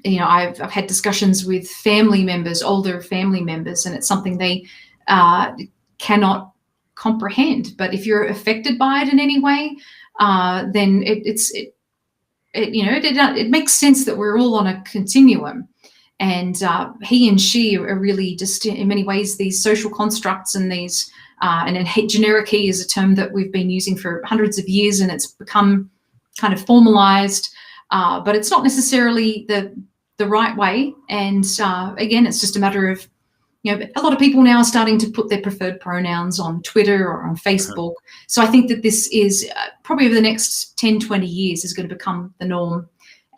I've had discussions with family members, older family members, and it's something they cannot comprehend. But if you're affected by it in any way, then it makes sense that we're all on a continuum. And he and she are really just, in many ways, these social constructs, and these, and then generic he is a term that we've been using for hundreds of years, and it's become kind of formalized, but it's not necessarily the right way. And again, it's just a matter of, a lot of people now are starting to put their preferred pronouns on Twitter or on Facebook. So I think that this is probably over the next 10, 20 years is going to become the norm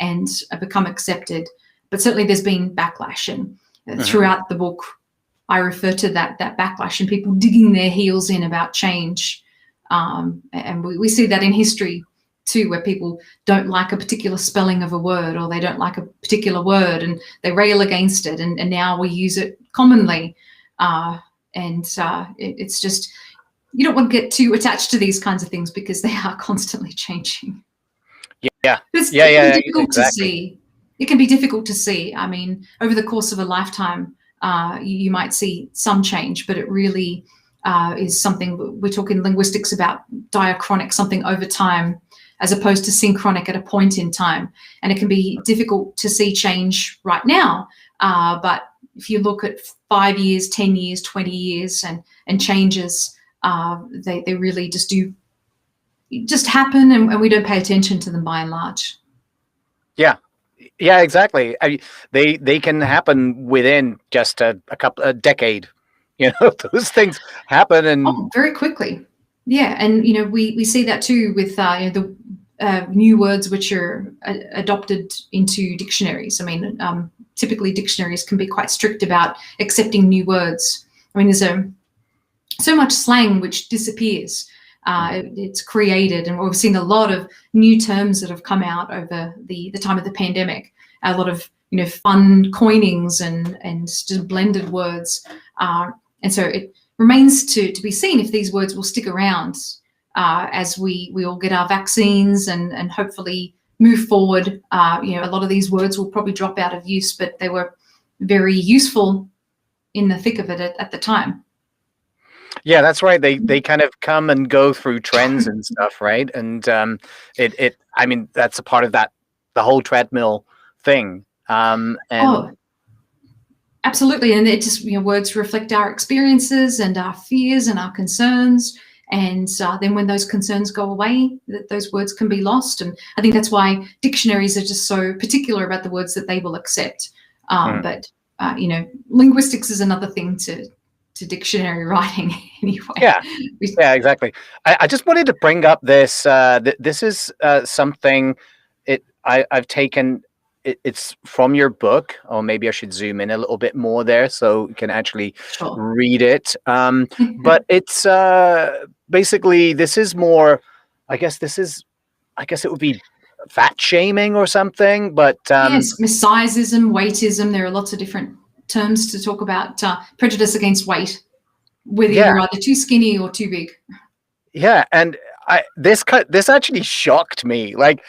and become accepted. But certainly there's been backlash, and throughout the book, I refer to that backlash and people digging their heels in about change. And we see that in history too, where people don't like a particular spelling of a word, or they don't like a particular word, and they rail against it, and now we use it commonly. It's just, you don't want to get too attached to these kinds of things, because they are constantly changing. It can be difficult to see. It can be difficult to see. I mean, over the course of a lifetime, you might see some change, but it really is something, we're talking linguistics about diachronic, something over time, as opposed to synchronic at a point in time. And it can be difficult to see change right now. But if you look at 5 years, 10 years, 20 years, and changes, they really just happen, and we don't pay attention to them by and large. Yeah, exactly. They can happen within just a decade. Those things happen, and very quickly. Yeah, and we see that too with the new words which are adopted into dictionaries. I mean, typically dictionaries can be quite strict about accepting new words. I mean, there's so much slang which disappears. It's created, and we've seen a lot of new terms that have come out over the time of the pandemic. A lot of fun coinings and just blended words, and so it remains to be seen if these words will stick around as we all get our vaccines and hopefully move forward. A lot of these words will probably drop out of use, but they were very useful in the thick of it at the time. Yeah, that's right. They kind of come and go through trends and stuff, right? And I mean, that's a part of the whole treadmill thing. Absolutely. And it just, words reflect our experiences and our fears and our concerns. And then when those concerns go away, those words can be lost. And I think that's why dictionaries are just so particular about the words that they will accept. But linguistics is another thing to dictionary writing anyway. Yeah, exactly. I just wanted to bring up this. This is something I've taken it's from your book, or maybe I should zoom in a little bit more there so you can actually Sure. read it. But it's basically, this is more, I guess it would be fat shaming or something, but Yes, sizeism, weightism. There are lots of different terms to talk about prejudice against weight, whether yeah, you're either too skinny or too big. yeah, and this actually shocked me. Like,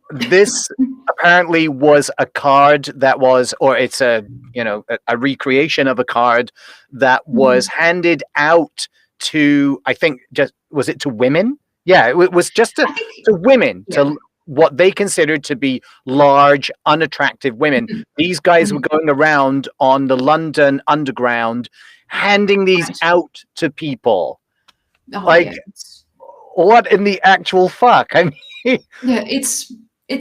this apparently was a card that was, or it's a recreation of a card that was handed out to, I think, just, was it to women? Yeah, it was just to, I think, to women, yeah. to what they considered to be large, unattractive women. These guys were going around on the London Underground handing these Right. out to people. Oh, Like, yeah. what in the actual fuck? I mean, Yeah, it's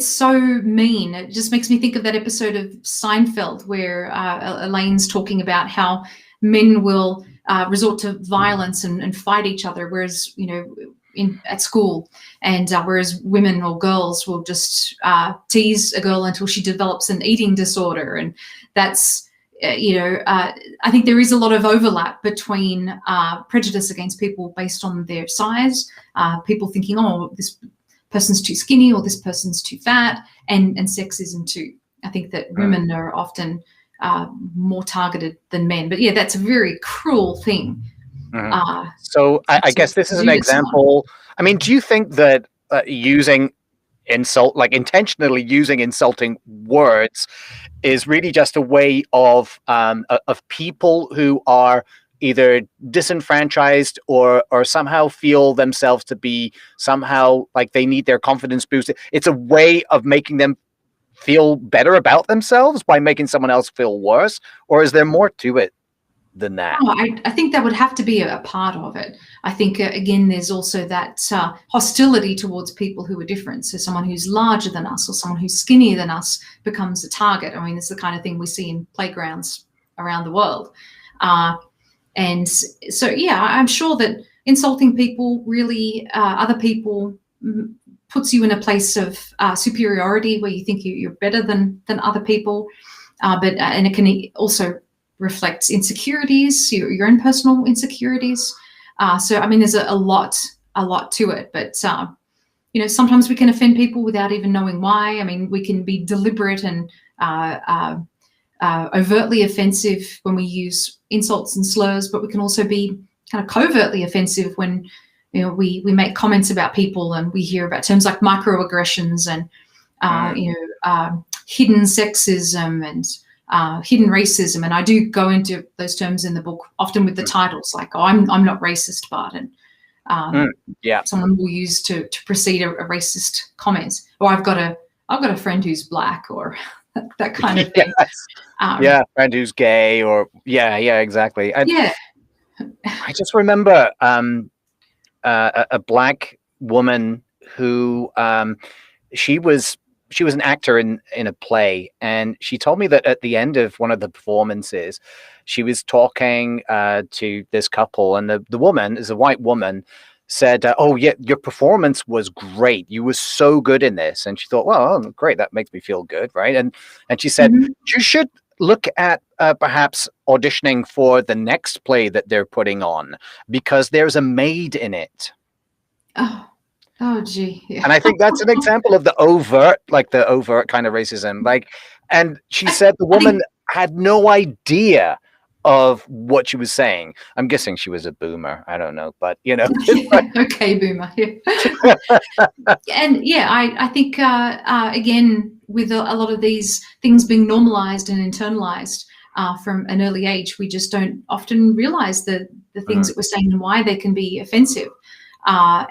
so mean. It just makes me think of that episode of Seinfeld where Elaine's talking about how men will resort to violence and fight each other, whereas at school, and whereas women or girls will just tease a girl until she develops an eating disorder, and that's I think there is a lot of overlap between prejudice against people based on their size, people thinking, oh, this person's too skinny or this person's too fat, and sexism too. I think that women are often more targeted than men. But yeah, that's a very cruel thing. So I guess this is an example. I mean, do you think that using intentionally using insulting words is really just a way of people who are either disenfranchised or somehow feel themselves to be somehow like they need their confidence boosted? It's a way of making them feel better about themselves by making someone else feel worse? Or is there more to it than that? Oh, I think that would have to be a part of it. I think, again, there's also that hostility towards people who are different. So someone who's larger than us or someone who's skinnier than us becomes a target. I mean, it's the kind of thing we see in playgrounds around the world. And so, yeah, I'm sure that insulting people, really, other people, puts you in a place of superiority where you think you're better than other people. And it can also reflects insecurities, your own personal insecurities. So, I mean, there's a lot to it. But, sometimes we can offend people without even knowing why. I mean, we can be deliberate and overtly offensive when we use insults and slurs, but we can also be kind of covertly offensive when we make comments about people, and we hear about terms like microaggressions and hidden sexism and hidden racism. And I do go into those terms in the book, often with the titles like, "Oh, I'm not racist, but," and someone will use to precede a racist comment, or I've got a friend who's black, or that kind of thing. Yes. Friend who's gay, or exactly. Yeah. I just remember a black woman who she was an actor in a play, and she told me that at the end of one of the performances, she was talking to this couple, and the woman is a white woman, said, "Oh yeah, your performance was great. You were so good in this." And she thought, "Well, oh, great, that makes me feel good, right?" And she said, "You should look at perhaps auditioning for the next play that they're putting on, because there's a maid in it." Oh, gee. Yeah. And I think that's an example of the overt kind of racism. And she said the woman had no idea of what she was saying. I'm guessing she was a boomer. I don't know, but Okay, boomer. Yeah. And yeah, I think again, with a lot of these things being normalized and internalized from an early age, we just don't often realize the things that we're saying and why they can be offensive. We're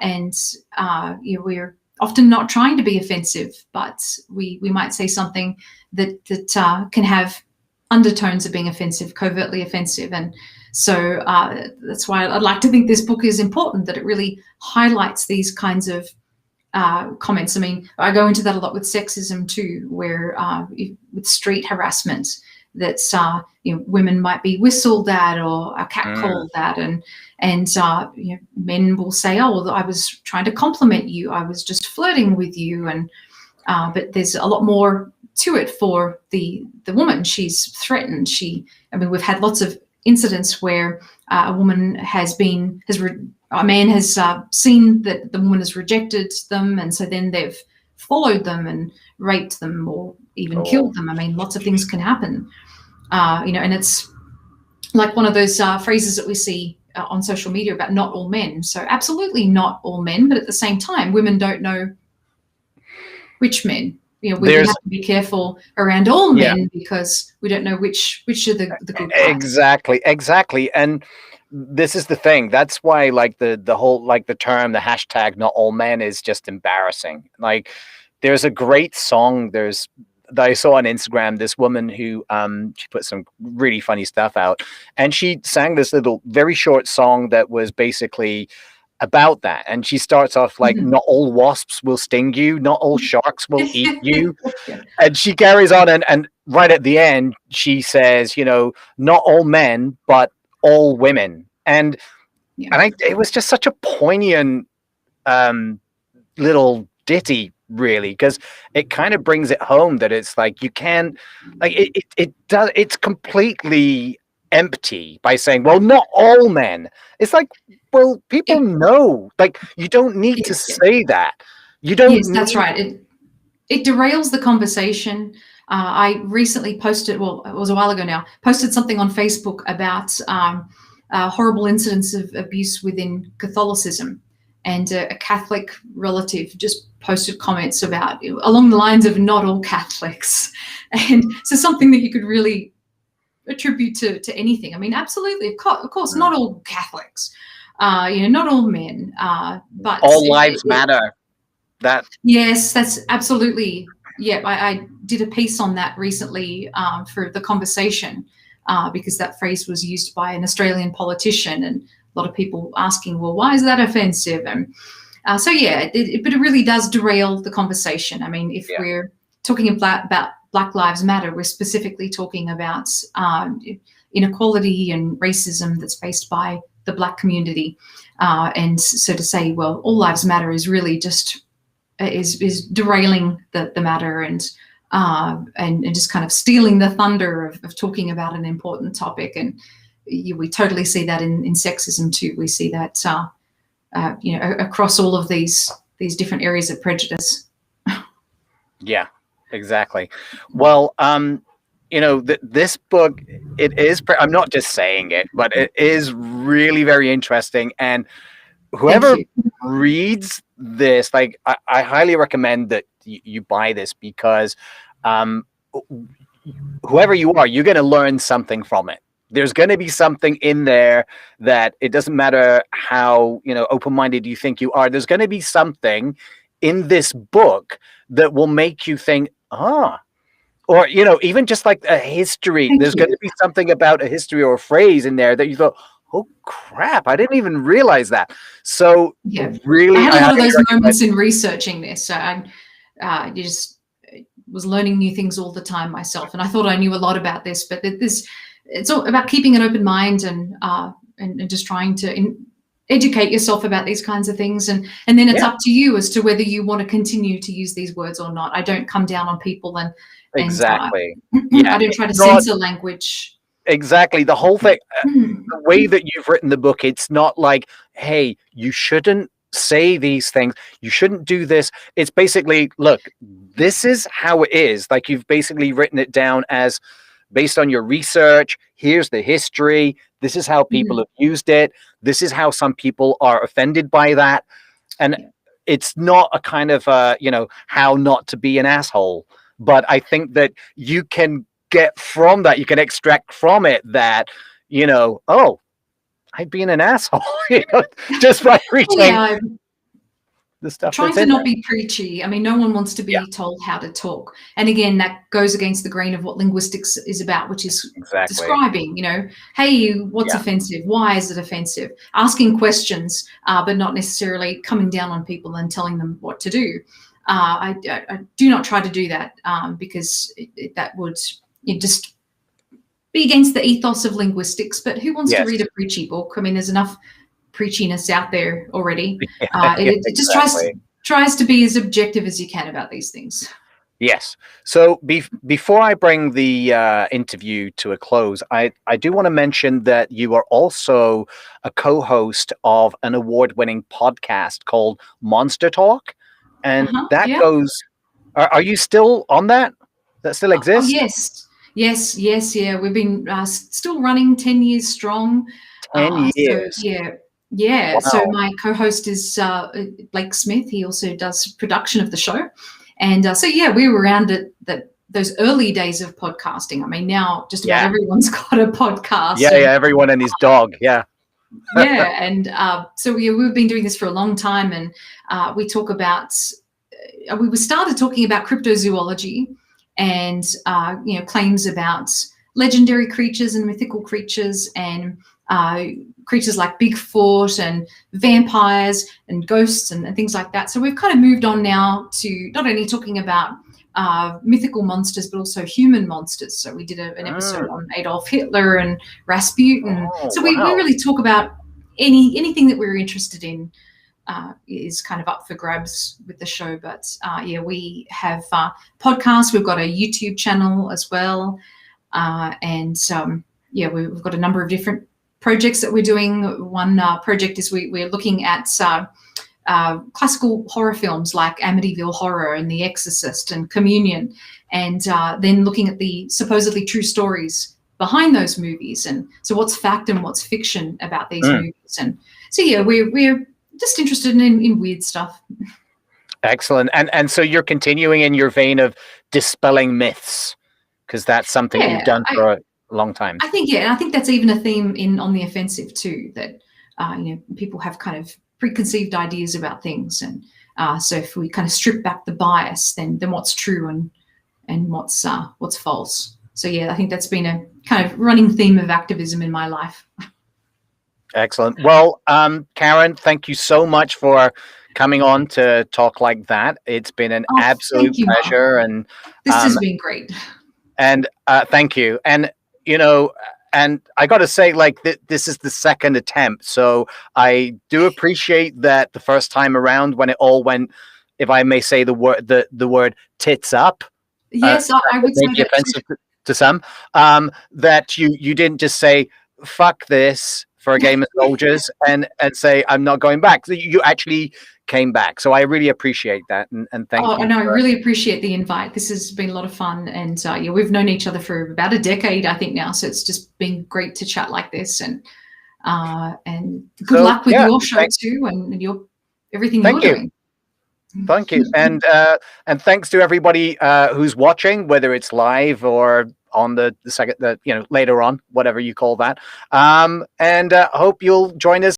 often not trying to be offensive, but we might say something that can have undertones of being offensive, covertly offensive. And so that's why I'd like to think this book is important, that it really highlights these kinds of comments. I mean, I go into that a lot with sexism too, where with street harassment, that's women might be whistled at or catcalled at, and men will say, "Oh, well, I was trying to compliment you. I was just flirting with you." And but there's a lot more to it for the woman. She's threatened. I mean, we've had lots of incidents where a woman a man has seen that the woman has rejected them, and so then they've followed them and raped them or even killed them. I mean, lots of things can happen, and it's like one of those phrases that we see on social media about not all men. So absolutely not all men, but at the same time, women don't know which men. We have to be careful around all men because we don't know which are the good guys. Exactly. And this is the thing. That's why, like, the whole, like, the term, the hashtag not all men is just embarrassing. Like, there's a great song that I saw on Instagram, this woman who she put some really funny stuff out, and she sang this little very short song that was basically about that. And she starts off like, not all wasps will sting you, not all sharks will eat you. And she carries on, and right at the end she says, not all men but all women. And it was just such a poignant little ditty, really, because it kind of brings it home that it's like, you can't, like, it's completely empty by saying, well, not all men. It's like, well, people know, like, you don't need to say that. You don't. Yes, that's right. It derails the conversation. I recently posted, well, it was a while ago now, posted something on Facebook about horrible incidents of abuse within Catholicism, and a Catholic relative just posted comments about, along the lines of not all Catholics. And so something that you could really attribute to anything. I mean, absolutely, of course, not all Catholics, not all men, but all lives matter. Yes, that's absolutely. Yeah, I did a piece on that recently for the conversation because that phrase was used by an Australian politician, and a lot of people asking, well, why is that offensive? And but it really does derail the conversation. I mean, if we're talking about Black Lives Matter, we're specifically talking about inequality and racism that's faced by the Black community. And so to say, well, all lives matter is really just is derailing the matter and just kind of stealing the thunder of talking about an important topic. And we totally see that in sexism too. We see that across all of these different areas of prejudice. Yeah, exactly. Well, this book, it is, I'm not just saying it, but it is really very interesting. And whoever reads this, like, I highly recommend that you buy this, because whoever you are, you're going to learn something from it. There's going to be something in there that, it doesn't matter how, open-minded you think you are, there's going to be something in this book that will make you think, or, even just like a history. There's going to be something about a history or a phrase in there that you thought, oh crap, I didn't even realize that. So really, I had a lot of those moments in researching this. So I just was learning new things all the time myself, and I thought I knew a lot about this, but it's all about keeping an open mind and just trying to educate yourself about these kinds of things, and then it's up to you as to whether you want to continue to use these words or not. I don't come down on people and exactly. I don't try to censor language. Exactly. The whole thing, the way that you've written the book, it's not like, hey, you shouldn't say these things, you shouldn't do this. It's basically, look, this is how it is. Like, you've basically written it down as, based on your research, here's the history, this is how people have used it, this is how some people are offended by that. And it's not a kind of how not to be an asshole, but I think that you can get from that, you can extract from it that, I'd be an asshole, just by reading the stuff. Trying to not be preachy. I mean, no one wants to be told how to talk. And again, that goes against the grain of what linguistics is about, which is describing, hey, what's offensive? Why is it offensive? Asking questions, but not necessarily coming down on people and telling them what to do. I do not try to do that because that would just be against the ethos of linguistics. But who wants to read a preachy book? I mean, there's enough preachiness out there already. It just tries to be as objective as you can about these things. Yes. So before I bring the interview to a close, I do want to mention that you are also a co-host of an award-winning podcast called Monster Talk, and that Yeah. goes. Are you still on that? That still Oh, exists? yes. Yes, yes, yeah. We've been still running 10 years strong. So,10 years. yeah, yeah. So Wow. my co-host is Blake Smith. He also does production of the show. And so, yeah, we were around at those early days of podcasting. I mean, now just about Yeah. everyone's got a podcast. Yeah. And Yeah. Everyone and his dog. Yeah. yeah, and so we've been doing this for a long time. And we talk about, we started talking about cryptozoology and claims about legendary creatures and mythical creatures and creatures like Bigfoot and vampires and ghosts and things like that. So we've kind of moved on now to not only talking about mythical monsters but also human monsters. So we did an episode on Adolf Hitler and Rasputin. Oh, So we wow. really talk about anything that we're interested in. Is kind of up for grabs with the show. But yeah, we have podcasts. We've got a YouTube channel as well. And yeah, we've got a number of different projects that we're doing. One project is we're looking at classical horror films like Amityville Horror and The Exorcist and Communion, and then looking at the supposedly true stories behind those movies. And so what's fact and what's fiction about these movies. And so yeah, we're just interested in weird stuff. Excellent. And so you're continuing in your vein of dispelling myths, because that's something you've done for a long time. I think, yeah, and I think that's even a theme on The Offensive too, that people have kind of preconceived ideas about things, and so if we kind of strip back the bias, then what's true and what's false. So yeah, I think that's been a kind of running theme of activism in my life. Excellent. Well, Karen, thank you so much for coming on to talk like that. It's been an absolute pleasure, Mark. and this has been great. And thank you. And and I got to say, like, this is the second attempt, so I do appreciate that the first time around when it all went, if I may say the word tits up. Yes, I would say that offensive to some. That you didn't just say fuck this for a game of soldiers and say I'm not going back. So you actually came back. So I really appreciate that, and thank you. Oh, no, I really appreciate the invite. This has been a lot of fun, and yeah, we've known each other for about a decade, I think now. So it's just been great to chat like this, and good luck with your show too, and everything you're doing. Thank you, and thanks to everybody who's watching, whether it's live or on the second, later on, whatever you call that. And hope you'll join us